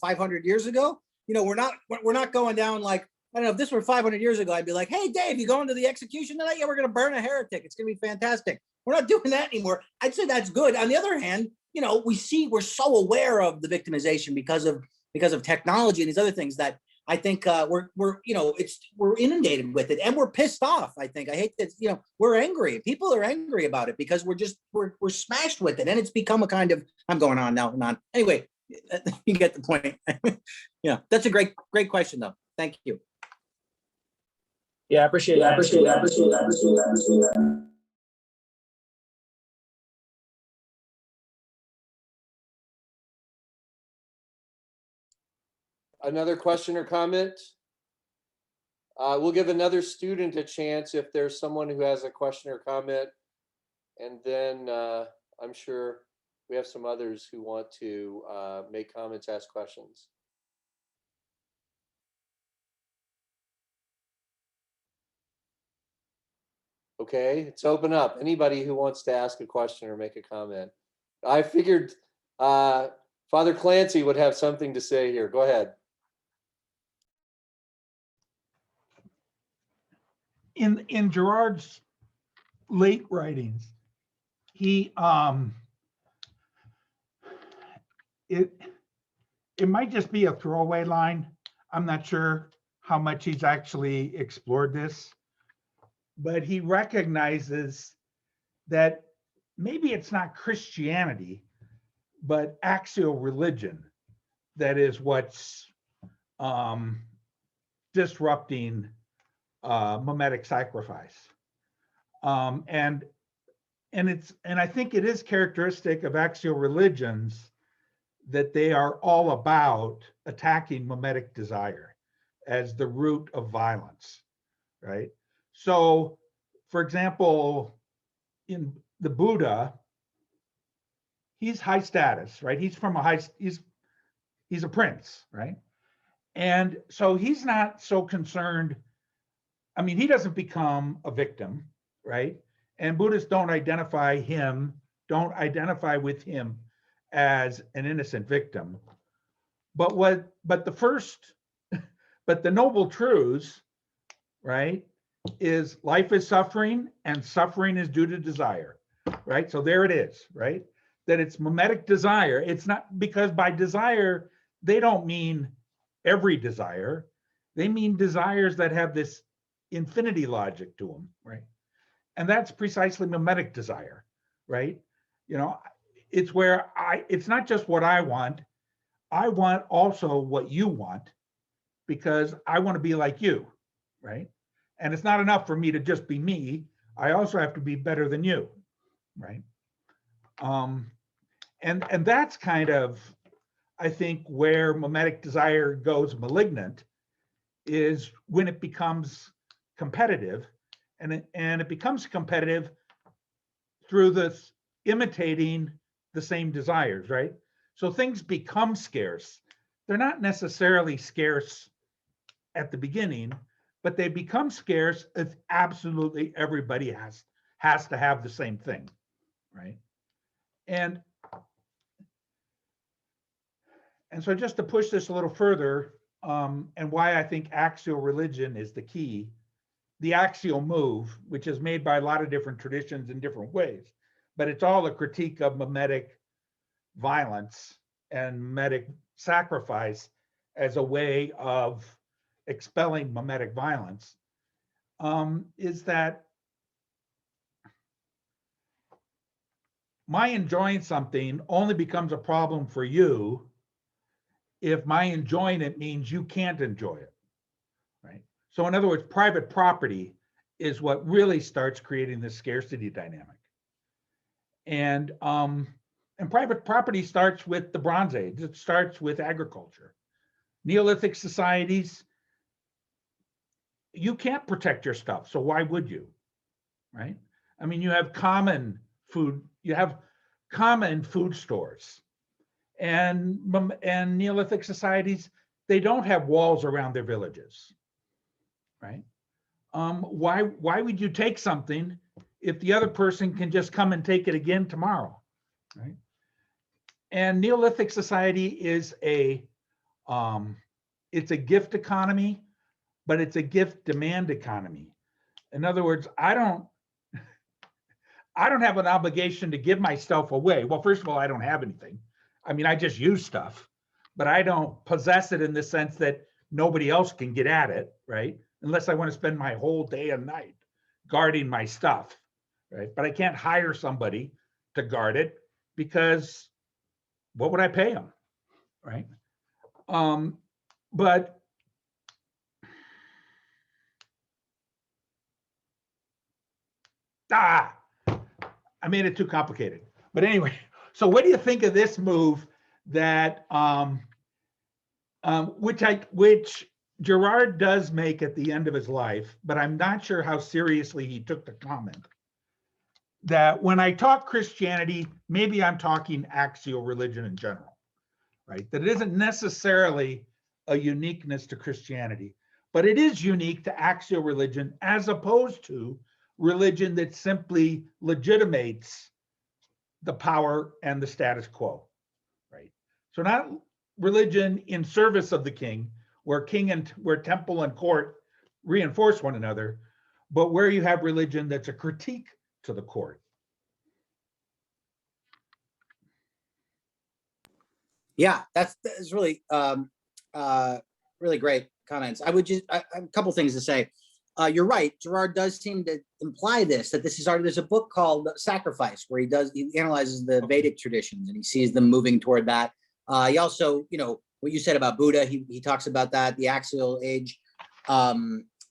B: 500 years ago, we're not going down like, I don't know, if this were 500 years ago, I'd be like, hey, Dave, you going to the execution tonight? Yeah, we're going to burn a heretic. It's going to be fantastic. We're not doing that anymore. I'd say that's good. On the other hand, we're so aware of the victimization because of technology and these other things that I think we're inundated with it and we're pissed off. I think I hate that, we're angry. People are angry about it because we're smashed with it. And it's become a kind of, I'm going on now and on. Anyway, you get the point. Yeah, that's a great question though. Thank you.
E: Yeah, I appreciate that.
A: Another question or comment? We'll give another student a chance if there's someone who has a question or comment. And then I'm sure we have some others who want to make comments, ask questions. Okay, it's open up. Anybody who wants to ask a question or make a comment. I figured Father Clancy would have something to say here. Go ahead.
F: In Gerard's late writings, he it might just be a throwaway line. I'm not sure how much he's actually explored this, but he recognizes that maybe it's not Christianity, but axial religion that is what's disrupting mimetic sacrifice. And I think it is characteristic of axial religions that they are all about attacking mimetic desire as the root of violence, right? So, for example, in the Buddha, he's high status, right? He's from he's a prince, right? And so he's not so concerned. I mean, he doesn't become a victim, right? And Buddhists don't identify with him as an innocent victim. But the noble truths, right, is life is suffering and suffering is due to desire, right? So there it is, right? That it's mimetic desire. It's not, because by desire, they don't mean every desire. They mean desires that have this infinity logic to them, right? And that's precisely mimetic desire, right? You know, it's where it's not just what I want also what you want, because I want to be like you, right? And it's not enough for me to just be me. I also have to be better than you, right? And that's kind of, I think, where mimetic desire goes malignant, is when it becomes competitive, and it becomes competitive through this imitating the same desires, right? So things become scarce. They're not necessarily scarce at the beginning, but they become scarce if absolutely everybody has to have the same thing, right? And so just to push this a little further, and why I think axial religion is the key, the axial move, which is made by a lot of different traditions in different ways, but it's all a critique of mimetic violence and mimetic sacrifice as a way of expelling mimetic violence, is that my enjoying something only becomes a problem for you if my enjoying it means you can't enjoy it, right? So in other words, private property is what really starts creating this scarcity dynamic. And private property starts with the Bronze Age. It starts with agriculture. Neolithic societies, you can't protect your stuff, so why would you, right? I mean, you have common food stores. And Neolithic societies, they don't have walls around their villages, right? Why would you take something if the other person can just come and take it again tomorrow, right? And Neolithic society is it's a gift economy, but it's a gift demand economy. In other words, I don't have an obligation to give my stuff away. Well, first of all, I don't have anything. I mean, I just use stuff, but I don't possess it in the sense that nobody else can get at it, right? Unless I want to spend my whole day and night guarding my stuff, right? But I can't hire somebody to guard it, because what would I pay them, right? but I made it too complicated. But anyway, so what do you think of this move that which Girard does make at the end of his life, but I'm not sure how seriously he took the comment, that when I talk Christianity, maybe I'm talking axial religion in general, right? That it isn't necessarily a uniqueness to Christianity, but it is unique to axial religion as opposed to religion that simply legitimates the power and the status quo, right? So not religion in service of the king, where temple and court reinforce one another, but where you have religion that's a critique to the court.
B: Yeah, that's really really great comments. I would just a couple things to say. You're right. Gerard does seem to imply that this is there's a book called Sacrifice where he analyzes the Vedic traditions and he sees them moving toward that. He also, what you said about Buddha, he talks about that, the axial age. How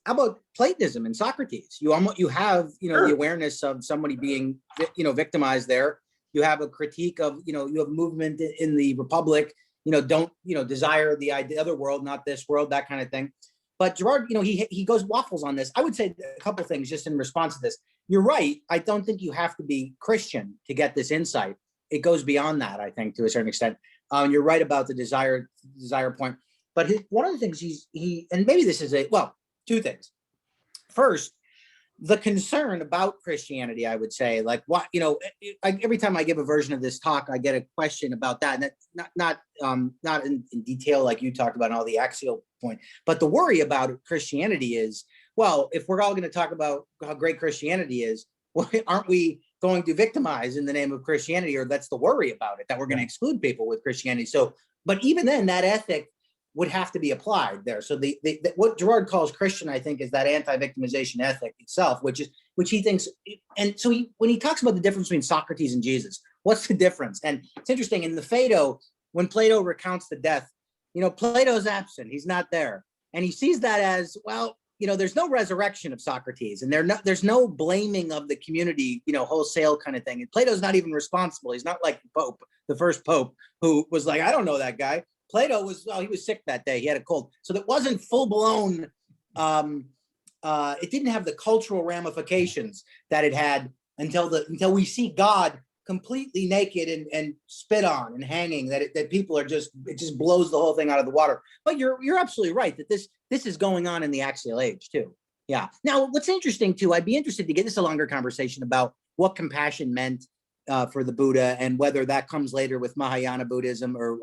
B: about Platonism and Socrates? You have,
F: Sure.
B: the awareness of somebody being, victimized there. You have a critique of, you have movement in the Republic, don't, desire the other world, not this world, that kind of thing. But Gerard, he goes waffles on this. I would say a couple things just in response to this. You're right. I don't think you have to be Christian to get this insight. It goes beyond that, I think, to a certain extent. You're right about the desire point. But one of the things and maybe this is two things. First, the concern about Christianity, I would say, like what, every time I give a version of this talk, I get a question about that. And that's not in detail like you talked about and all the axial point. But the worry about Christianity is, well, if we're all going to talk about how great Christianity is, well, aren't we going to victimize in the name of Christianity? Or that's the worry about it, that we're going to exclude people with Christianity. So, but even then, that ethic would have to be applied there. So what Girard calls Christian, I think, is that anti-victimization ethic itself, which he thinks. And so when he talks about the difference between Socrates and Jesus, what's the difference? And it's interesting in the Phaedo, when Plato recounts the death, Plato's absent, he's not there. And he sees that as, well, there's no resurrection of Socrates and there's no blaming of the community, wholesale kind of thing. And Plato's not even responsible. He's not like the first Pope, who was like, I don't know that guy. Plato he was sick that day. He had a cold. So that wasn't full blown. It didn't have the cultural ramifications that it had until we see God completely naked and spit on and hanging, that people are it just blows the whole thing out of the water. But you're absolutely right that this is going on in the axial age too. Yeah. Now, what's interesting too, I'd be interested to get this a longer conversation about what compassion meant for the Buddha and whether that comes later with Mahayana Buddhism or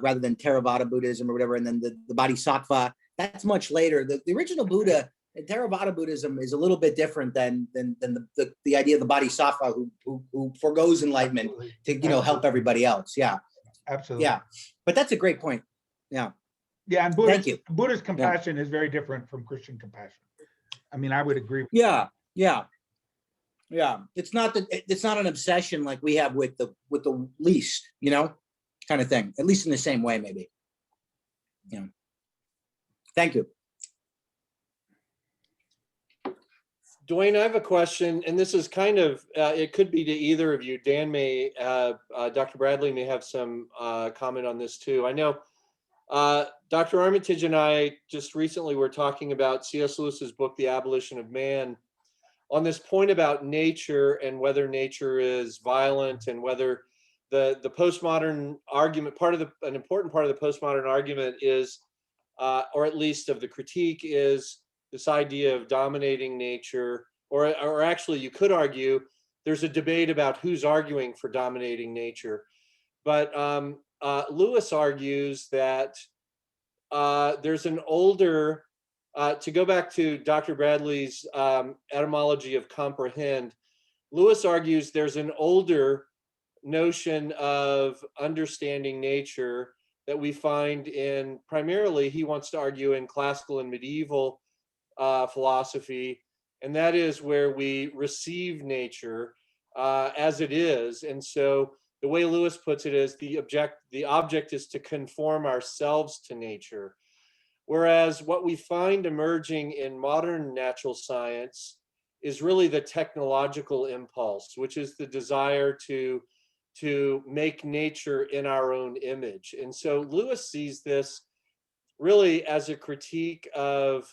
B: rather than Theravada Buddhism or whatever. And then the Bodhisattva, that's much later. The original Buddha, Theravada Buddhism is a little bit different than the idea of the Bodhisattva who forgoes enlightenment to help everybody else. Yeah.
F: Absolutely.
B: Yeah. But that's a great point. Yeah.
F: Yeah. And
B: Thank you.
F: Buddha's compassion is very different from Christian compassion. I mean, I would agree with
B: Yeah. Yeah. Yeah, it's not an obsession like we have with the least, kind of thing. At least in the same way, maybe. Yeah. Thank you.
A: Duane, I have a question, and this is kind of, it could be to either of you. Dan may, Dr. Bradley may have some comment on this too. I know Dr. Armitage and I just recently were talking about C.S. Lewis's book, The Abolition of Man, on this point about nature and whether nature is violent and whether the postmodern argument, an important part of the postmodern argument is, or at least of the critique, is this idea of dominating nature, or actually you could argue there's a debate about who's arguing for dominating nature. But Lewis argues that there's an older, to go back to Dr. Bradley's etymology of comprehend, Lewis argues there's an older notion of understanding nature that we find in, primarily, he wants to argue, in classical and medieval philosophy, and that is where we receive nature as it is. And so the way Lewis puts it is the object is to conform ourselves to nature. Whereas what we find emerging in modern natural science is really the technological impulse, which is the desire to make nature in our own image. And so Lewis sees this really as a critique of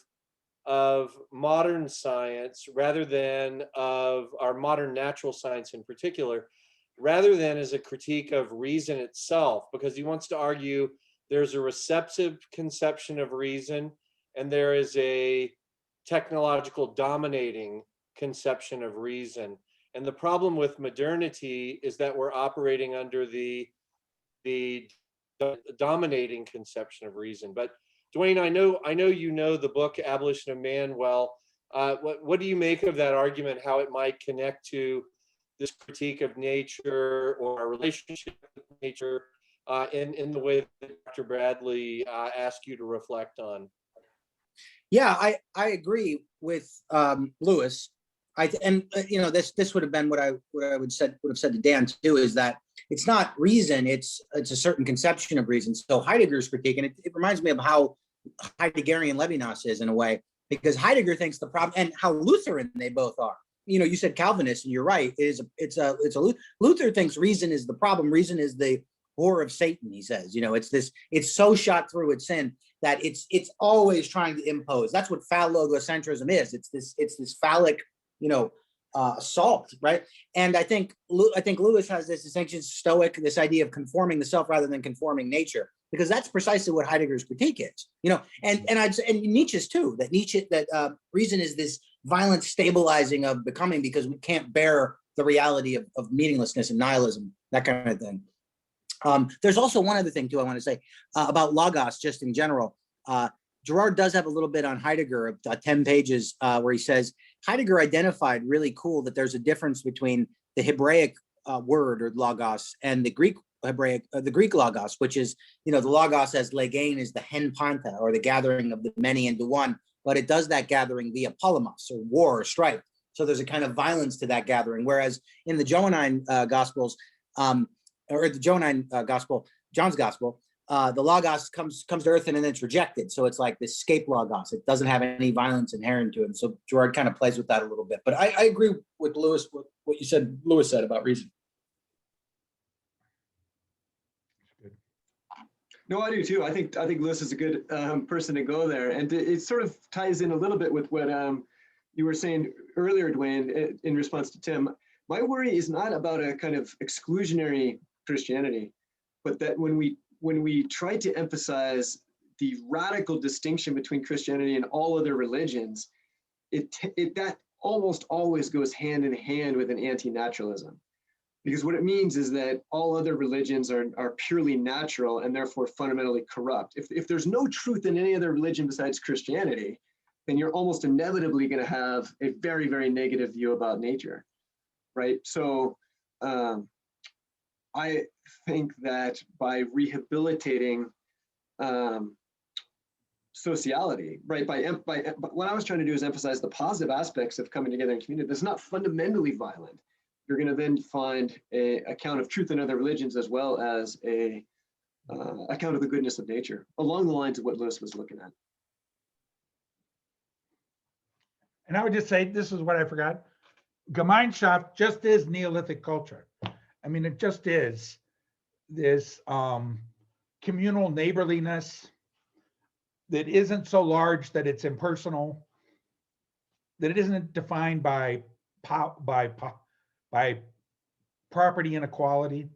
A: modern science, rather than of our modern natural science in particular, rather than as a critique of reason itself, because he wants to argue there's a receptive conception of reason and there is a technological dominating conception of reason. And the problem with modernity is that we're operating under the dominating conception of reason. But Duane, I know you know the book Abolition of Man well. What do you make of that argument, how it might connect to this critique of nature or our relationship with nature in the way that Dr. Bradley asked you to reflect on?
B: Yeah, I agree with Lewis. This would have been what I would have said to Dan too, is that it's not reason, it's a certain conception of reason. So Heidegger's critique, and it reminds me of how Heideggerian Levinas is in a way, because Heidegger thinks the problem, and how Lutheran they both are. You said Calvinist, and you're right. Luther thinks reason is the problem. Reason is the whore of Satan. He says, it's so shot through with sin that it's always trying to impose. That's what phallogocentrism is. It's this phallic, assault, right? And I think Lewis has this distinction, Stoic, this idea of conforming the self rather than conforming nature, because that's precisely what Heidegger's critique is, and Nietzsche's too. That reason is this violent stabilizing of becoming, because we can't bear the reality of meaninglessness and nihilism, that kind of thing. There's also one other thing too I want to say about logos, just in general. Gerard does have a little bit on Heidegger of 10 pages where he says Heidegger identified really cool that there's a difference between the Hebraic word or logos and the Greek logos, which is, the logos as legein is the hen panta, or the gathering of the many into one, but it does that gathering via polemos, or war or strife. So there's a kind of violence to that gathering. Whereas in the Johannine Gospels, or the Johannine Gospel, John's Gospel, the logos comes to earth and then it's rejected. So it's like this scape logos. It doesn't have any violence inherent to it. And so Gerard kind of plays with that a little bit. But I agree with Lewis, what Lewis said about reason.
C: No, I do too. I think Lewis is a good person to go there, and it sort of ties in a little bit with what you were saying earlier, Duane, in response to Tim. My worry is not about a kind of exclusionary Christianity, but that when we try to emphasize the radical distinction between Christianity and all other religions, that almost always goes hand in hand with an anti-naturalism. Because what it means is that all other religions are purely natural and therefore fundamentally corrupt. If there's no truth in any other religion besides Christianity, then you're almost inevitably going to have a very, very negative view about nature, right? So I think that by rehabilitating sociality, right? But what I was trying to do is emphasize the positive aspects of coming together in community that's not fundamentally violent. You're going to then find a account of truth in other religions, as well as a account of the goodness of nature, along the lines of what Lewis was looking at.
F: And I would just say, this is what I forgot. Gemeinschaft just is Neolithic culture. I mean, it just is this communal neighborliness that isn't so large that it's impersonal, that it isn't defined by property inequality.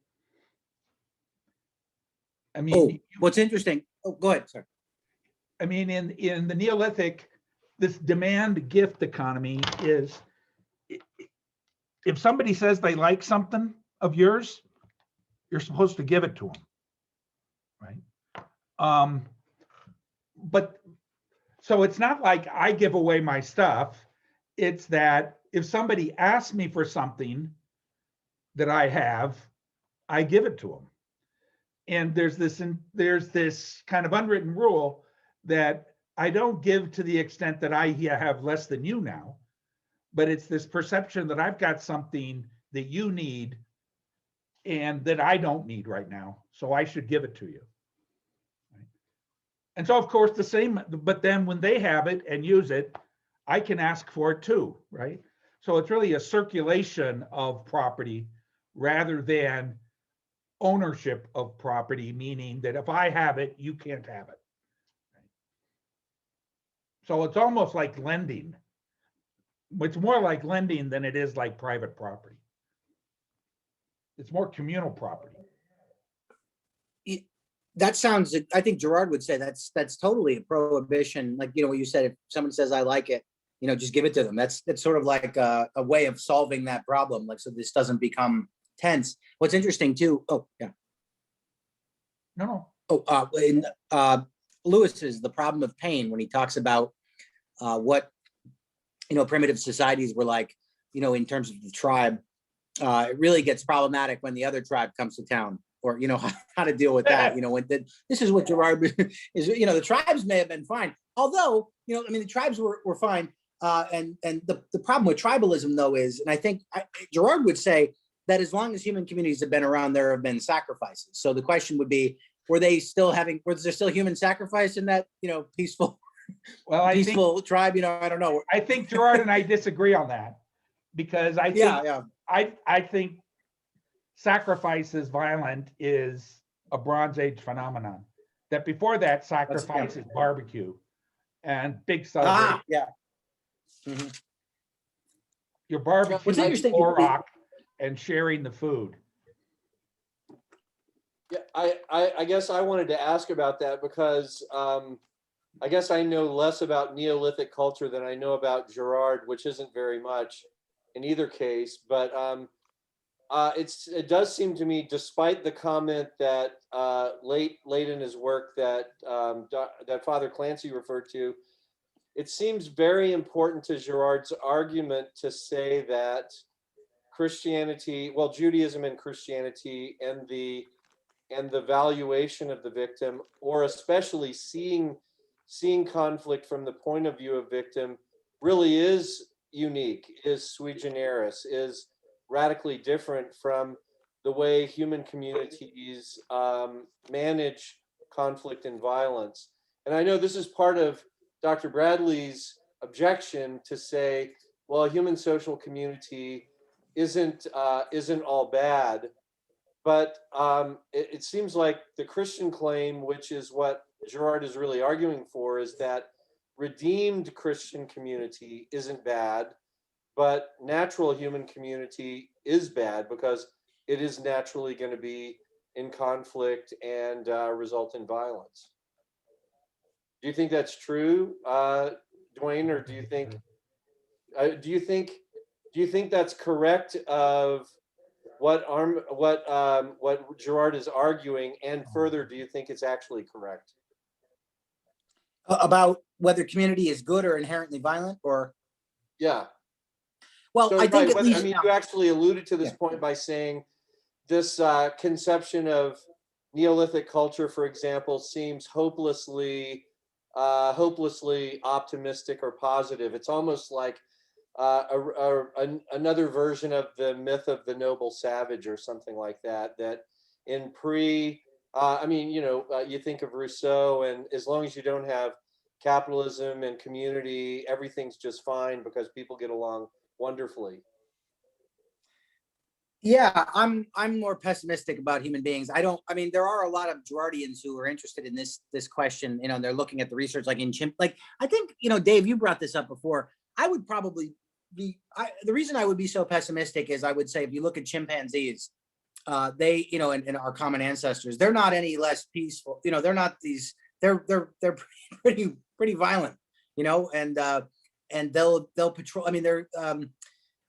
F: I mean,
B: what's interesting? Oh, go ahead, sir.
F: I mean, in the Neolithic, this demand gift economy is, if somebody says they like something of yours, you're supposed to give it to them, right? But so it's not like I give away my stuff. It's that if somebody asks me for something that I have, I give it to them. And there's this kind of unwritten rule that I don't give to the extent that I have less than you now, but it's this perception that I've got something that you need and that I don't need right now, so I should give it to you. And so of course the same, but then when they have it and use it, I can ask for it too, right? So it's really a circulation of property rather than ownership of property, meaning that if I have it, you can't have it. So it's almost like lending. It's more like lending than it is like private property. It's more communal property.
B: That sounds, I think Gerard would say that's totally a prohibition. Like, you know, what you said, if someone says, I like it, you know, just give it to them. That's sort of like a way of solving that problem. Like, so this doesn't become tense. What's interesting too, oh, yeah.
F: No.
B: In Lewis's The Problem of Pain, when he talks about what, you know, primitive societies were like, you know, in terms of the tribe, it really gets problematic when the other tribe comes to town, or, you know, how to deal with that. You know, when this is what Girard is, you know, the tribes may have been fine. Although, you know, I mean, the tribes were fine. And the problem with tribalism, though, is, and I think Girard would say that as long as human communities have been around, there have been sacrifices. So the question would be, was there still human sacrifice in that, you know, peaceful, peaceful tribe? You know, I don't know.
F: I think Gerard and I disagree on that, because I think, I think sacrifice is violent is a Bronze Age phenomenon. That before that, sacrifice is barbecue and big celebration.
B: Mm-hmm.
F: You're barbecuing the rock and sharing the food.
A: Yeah, I guess I wanted to ask about that because I guess I know less about Neolithic culture than I know about Girard, which isn't very much in either case. But it does seem to me, despite the comment that late in his work that that Father Clancy referred to, it seems very important to Girard's argument to say that Christianity, well, Judaism and Christianity and the valuation of the victim, or especially seeing conflict from the point of view of victim, really is unique, is sui generis, is radically different from the way human communities manage conflict and violence. And I know this is part of Dr. Bradley's objection to say, well, a human social community isn't all bad. But it seems like the Christian claim, which is what Girard is really arguing for, is that redeemed Christian community isn't bad, but natural human community is bad because it is naturally going to be in conflict and result in violence. Do you think that's true, Duane, or do you think that's correct of what Girard is arguing, and further, do you think it's actually correct?
B: About whether community is good or inherently violent, or?
A: Yeah.
B: Well,
A: So,
B: I think
A: right, I mean, you actually alluded to this point by saying this conception of Neolithic culture, for example, seems hopelessly optimistic or positive. It's almost like another version of the myth of the noble savage or something like that, that in I mean, you know, you think of Rousseau, and as long as you don't have capitalism and community, everything's just fine because people get along wonderfully.
B: Yeah, I'm more pessimistic about human beings. I mean, there are a lot of Girardians who are interested in this question, you know, they're looking at the research like I think, you know, Dave, you brought this up before. I would probably the reason I would be so pessimistic is I would say, if you look at chimpanzees, they, you know, and our common ancestors, they're not any less peaceful. You know, they're not these, they're pretty violent, you know, and they'll patrol. I mean, they're,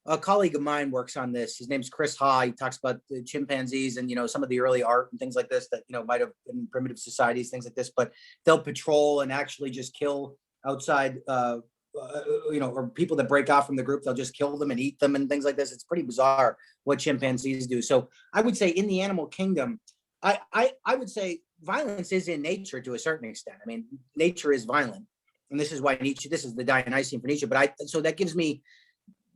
B: a colleague of mine works on this. His name's Chris Ha. He talks about the chimpanzees and, you know, some of the early art and things like this that, you know, might have been primitive societies, things like this, but they'll patrol and actually just kill outside, you know, or people that break off from the group, they'll just kill them and eat them and things like this. It's pretty bizarre what chimpanzees do. So I would say in the animal kingdom, I would say violence is in nature to a certain extent. I mean, nature is violent. And this is why Nietzsche, this is the Dionysian for Nietzsche. But so that gives me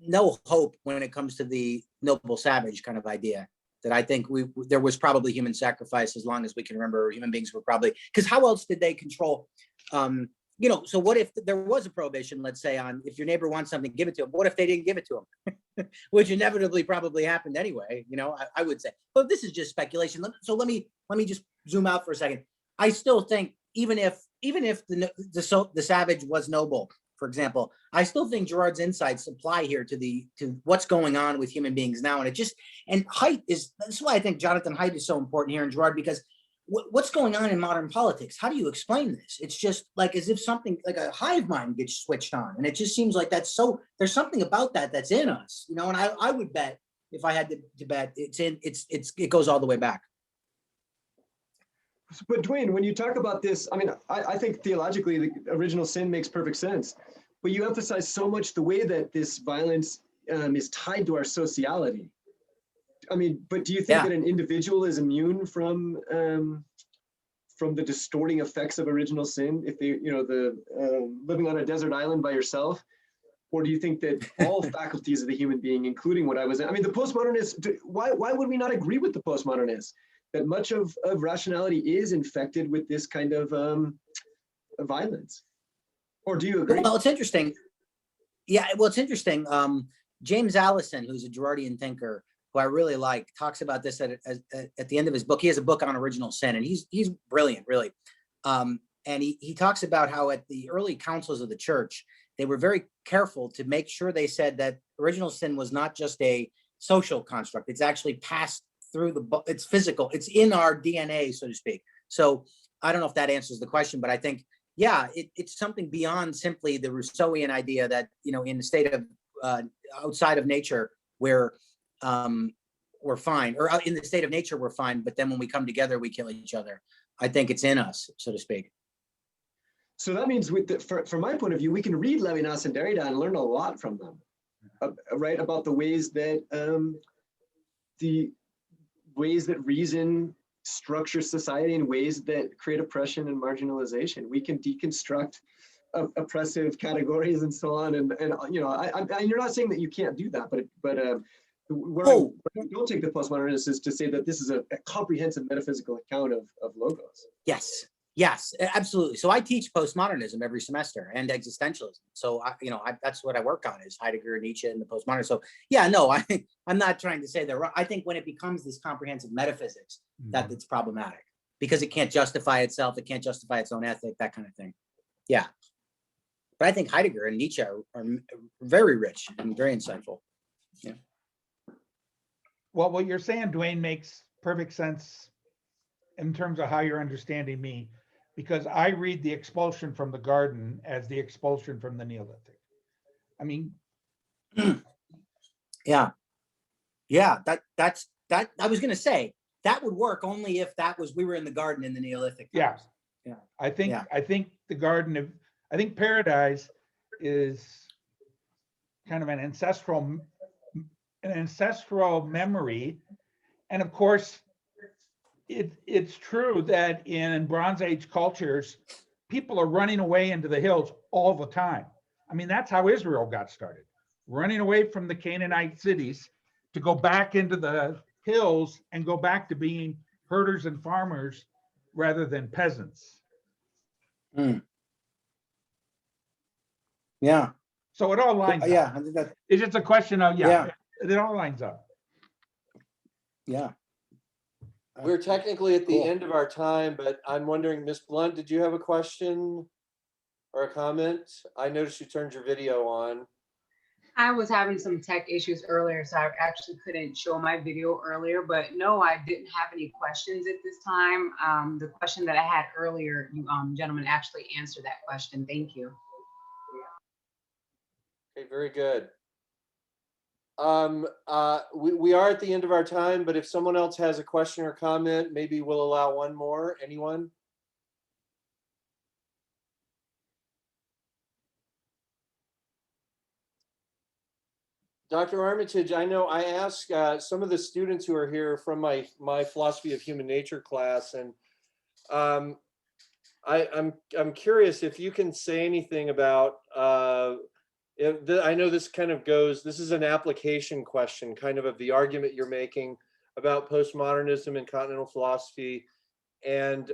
B: no hope when it comes to the noble savage kind of idea. that I think there was probably human sacrifice as long as we can remember. Human beings were probably, because how else did they control? You know, so what if there was a prohibition, let's say, on if your neighbor wants something, give it to him. What if they didn't give it to him? Which inevitably probably happened anyway, you know, I would say. But this is just speculation. So let me just zoom out for a second. I still think even if the savage was noble, for example, I still think Girard's insights apply here to what's going on with human beings now. And Haidt that's why I think Jonathan Haidt is so important here in Girard, because what's going on in modern politics? How do you explain this? It's just like as if something like a hive mind gets switched on, and it just seems like there's something about that's in us, you know. And I would bet, if I had to bet, it goes all the way back.
C: But Duane, when you talk about this, I mean, I think theologically the original sin makes perfect sense, but you emphasize so much the way that this violence is tied to our sociality. I mean, but do you think that an individual is immune from the distorting effects of original sin if they, you know, the living on a desert island by yourself? Or do you think that all faculties of the human being, including what I was, I mean, the postmodernists, why would we not agree with the postmodernists that much of rationality is infected with this kind of violence? Or do you agree?
B: Well, it's interesting. Yeah, well, it's interesting. James Allison, who's a Girardian thinker, who I really like, talks about this at the end of his book. He has a book on original sin, and he's brilliant, really. And he talks about how at the early councils of the church, they were very careful to make sure they said that original sin was not just a social construct. It's actually passed through it's physical. It's in our DNA, so to speak. So I don't know if that answers the question, but I think, yeah, it's something beyond simply the Rousseauian idea that, you know, in the state of outside of nature, we're fine, or in the state of nature, we're fine. But then when we come together, we kill each other. I think it's in us, so to speak.
C: So that means from my point of view, we can read Levinas and Derrida and learn a lot from them, right? About the ways that reason structures society in ways that create oppression and marginalization. We can deconstruct oppressive categories and so on. And you know, you're not saying that you can't do that, but where I don't take the postmodernists is to say that this is a comprehensive metaphysical account of logos.
B: Yes, absolutely. So I teach postmodernism every semester and existentialism. So that's what I work on, is Heidegger and Nietzsche and the postmodern. So yeah, no, I'm not trying to say they're wrong. I think when it becomes this comprehensive metaphysics, that it's problematic because it can't justify itself. It can't justify its own ethic, that kind of thing. Yeah. But I think Heidegger and Nietzsche are very rich and very insightful. Yeah.
F: Well, what you're saying, Duane, makes perfect sense in terms of how you're understanding me, because I read the expulsion from the garden as the expulsion from the Neolithic. I mean,
B: yeah, that's I was going to say that would work only if we were in the garden in the Neolithic times.
F: Yeah. I think the garden I think paradise is kind of an ancestral memory. And of course, it's true that in Bronze Age cultures, people are running away into the hills all the time. I mean, that's how Israel got started, running away from the Canaanite cities to go back into the hills and go back to being herders and farmers rather than peasants.
B: Yeah.
F: So it all lines up.
B: Yeah, I think that.
F: It's just a question of, it all lines up.
B: Yeah.
A: We're technically at the end of our time, but I'm wondering, Ms. Blunt, did you have a question or a comment? I noticed you turned your video on.
G: I was having some tech issues earlier, so I actually couldn't show my video earlier, but no, I didn't have any questions at this time. The question that I had earlier, you gentlemen actually answered that question. Thank you.
A: Okay, very good. We are at the end of our time, but if someone else has a question or comment, maybe we'll allow one more. Anyone? Dr. Armitage, I know I asked some of the students who are here from my philosophy of human nature class, and I'm curious if you can say anything about I know this kind of goes, this is an application question kind of the argument you're making about postmodernism and continental philosophy and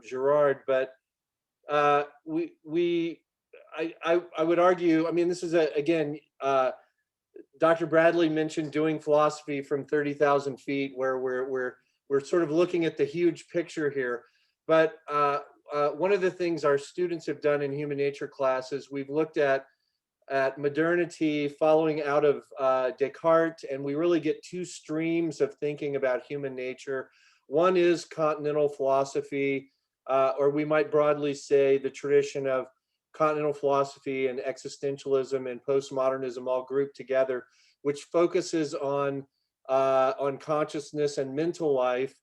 A: Girard, but I would argue, I mean, this is again, Dr. Bradley mentioned doing philosophy from 30,000 feet, where we're sort of looking at the huge picture here. But one of the things our students have done in human nature classes, we've looked at modernity following out of Descartes, and we really get two streams of thinking about human nature. One is continental philosophy, or we might broadly say the tradition of continental philosophy and existentialism and postmodernism all grouped together, which focuses on consciousness and mental life.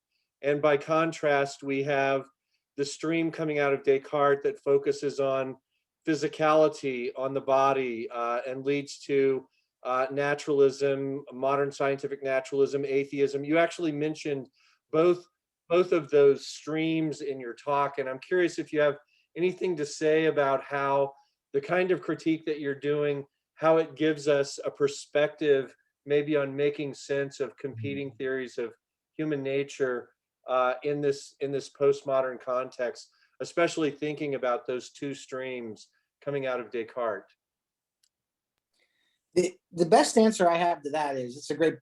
A: And by contrast, we have the stream coming out of Descartes that focuses on physicality, on the body, and leads to naturalism, modern scientific naturalism, atheism. You actually mentioned both of those streams in your talk, and I'm curious if you have anything to say about how the kind of critique that you're doing, how it gives us a perspective maybe on making sense of competing theories of human nature in this postmodern context, especially thinking about those two streams coming out of Descartes.
B: The best answer I have to that is, it's a great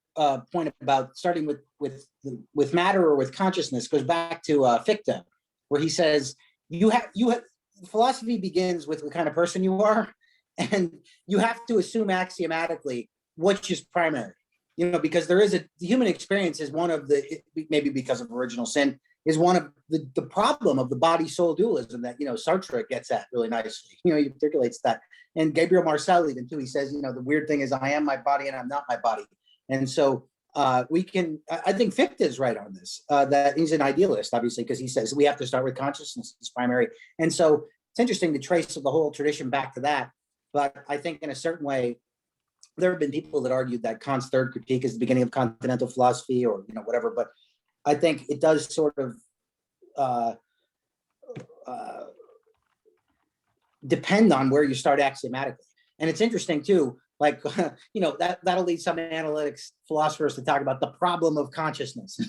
B: point about starting with matter or with consciousness. Goes back to Fichte, where he says you have philosophy begins with the kind of person you are, and you have to assume axiomatically which is primary. You know, because the human experience is one of the, maybe because of original sin, is one of the problem of the body-soul dualism that, you know, Sartre gets at really nicely. You know, he articulates that. And Gabriel Marcel even too, he says, you know, the weird thing is I am my body and I'm not my body. And so I think Fichte is right on this, that he's an idealist, obviously, because he says we have to start with consciousness as primary. And so it's interesting to trace the whole tradition back to that. But I think in a certain way, there have been people that argued that Kant's third critique is the beginning of continental philosophy, or, you know, whatever. But I think it does sort of depend on where you start axiomatically. And it's interesting too, like, you know, that'll lead some analytics philosophers to talk about the problem of consciousness.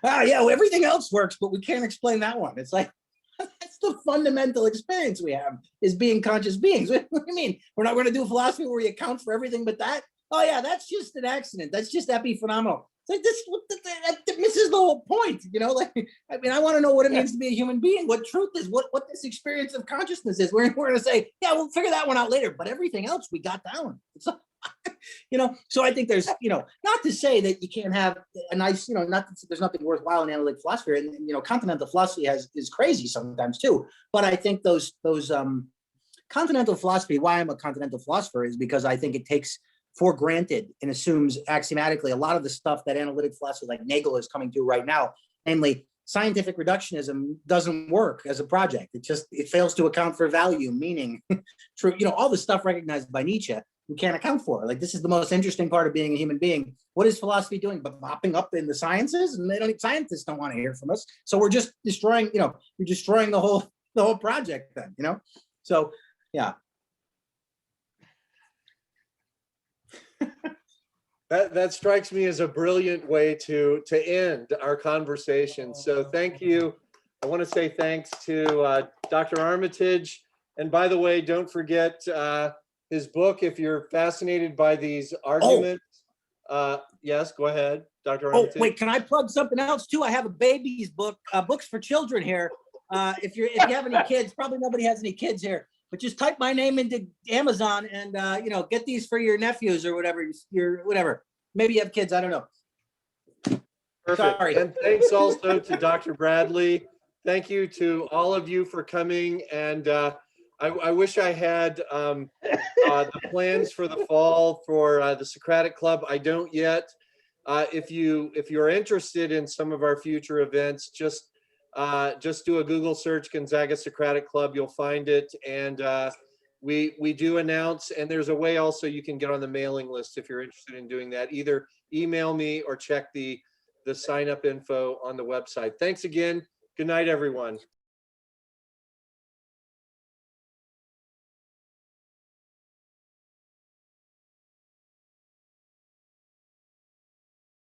B: Yeah, well, everything else works, but we can't explain that one. It's like, that's the fundamental experience we have, is being conscious beings. What do you mean? We're not going to do philosophy where we account for everything but that? Oh yeah, that's just an accident. That's just epiphenomenal. It's like this, that misses the whole point, you know? Like, I mean, I want to know what it means to be a human being, what truth is, what this experience of consciousness is. We're going to say, yeah, we'll figure that one out later, but everything else we got down. So, you know, so I think there's, you know, not to say that you can't have a nice, you know, not that there's nothing worthwhile in analytic philosophy, and you know, continental philosophy is crazy sometimes too. But I think those continental philosophy, why I'm a continental philosopher, is because I think it takes for granted and assumes axiomatically a lot of the stuff that analytic philosophy like Nagel is coming to right now, namely scientific reductionism doesn't work as a project. It fails to account for value, meaning, true, you know, all the stuff recognized by Nietzsche, we can't account for. Like, this is the most interesting part of being a human being. What is philosophy doing but mopping up in the sciences? And scientists don't want to hear from us. So we're just destroying, you know, you're destroying the whole project then, you know? So, yeah.
A: That strikes me as a brilliant way to end our conversation. So thank you. I want to say thanks to Dr. Armitage. And by the way, don't forget his book if you're fascinated by these arguments. Yes, go ahead, Dr. Armitage.
B: Oh, wait, can I plug something else too? I have a baby's book, books for children here. If you have any kids, probably nobody has any kids here, but just type my name into Amazon and you know, get these for your nephews or whatever. Whatever. Maybe you have kids. I don't know.
A: Perfect.
B: Sorry.
A: And thanks also to Dr. Bradley. Thank you to all of you for coming. And I wish I had the plans for the fall for the Socratic Club. I don't yet. If you're interested in some of our future events, just do a Google search, Gonzaga Socratic Club. You'll find it. And we do announce, and there's a way also you can get on the mailing list if you're interested in doing that. Either email me or check the sign up info on the website. Thanks again. Good night, everyone.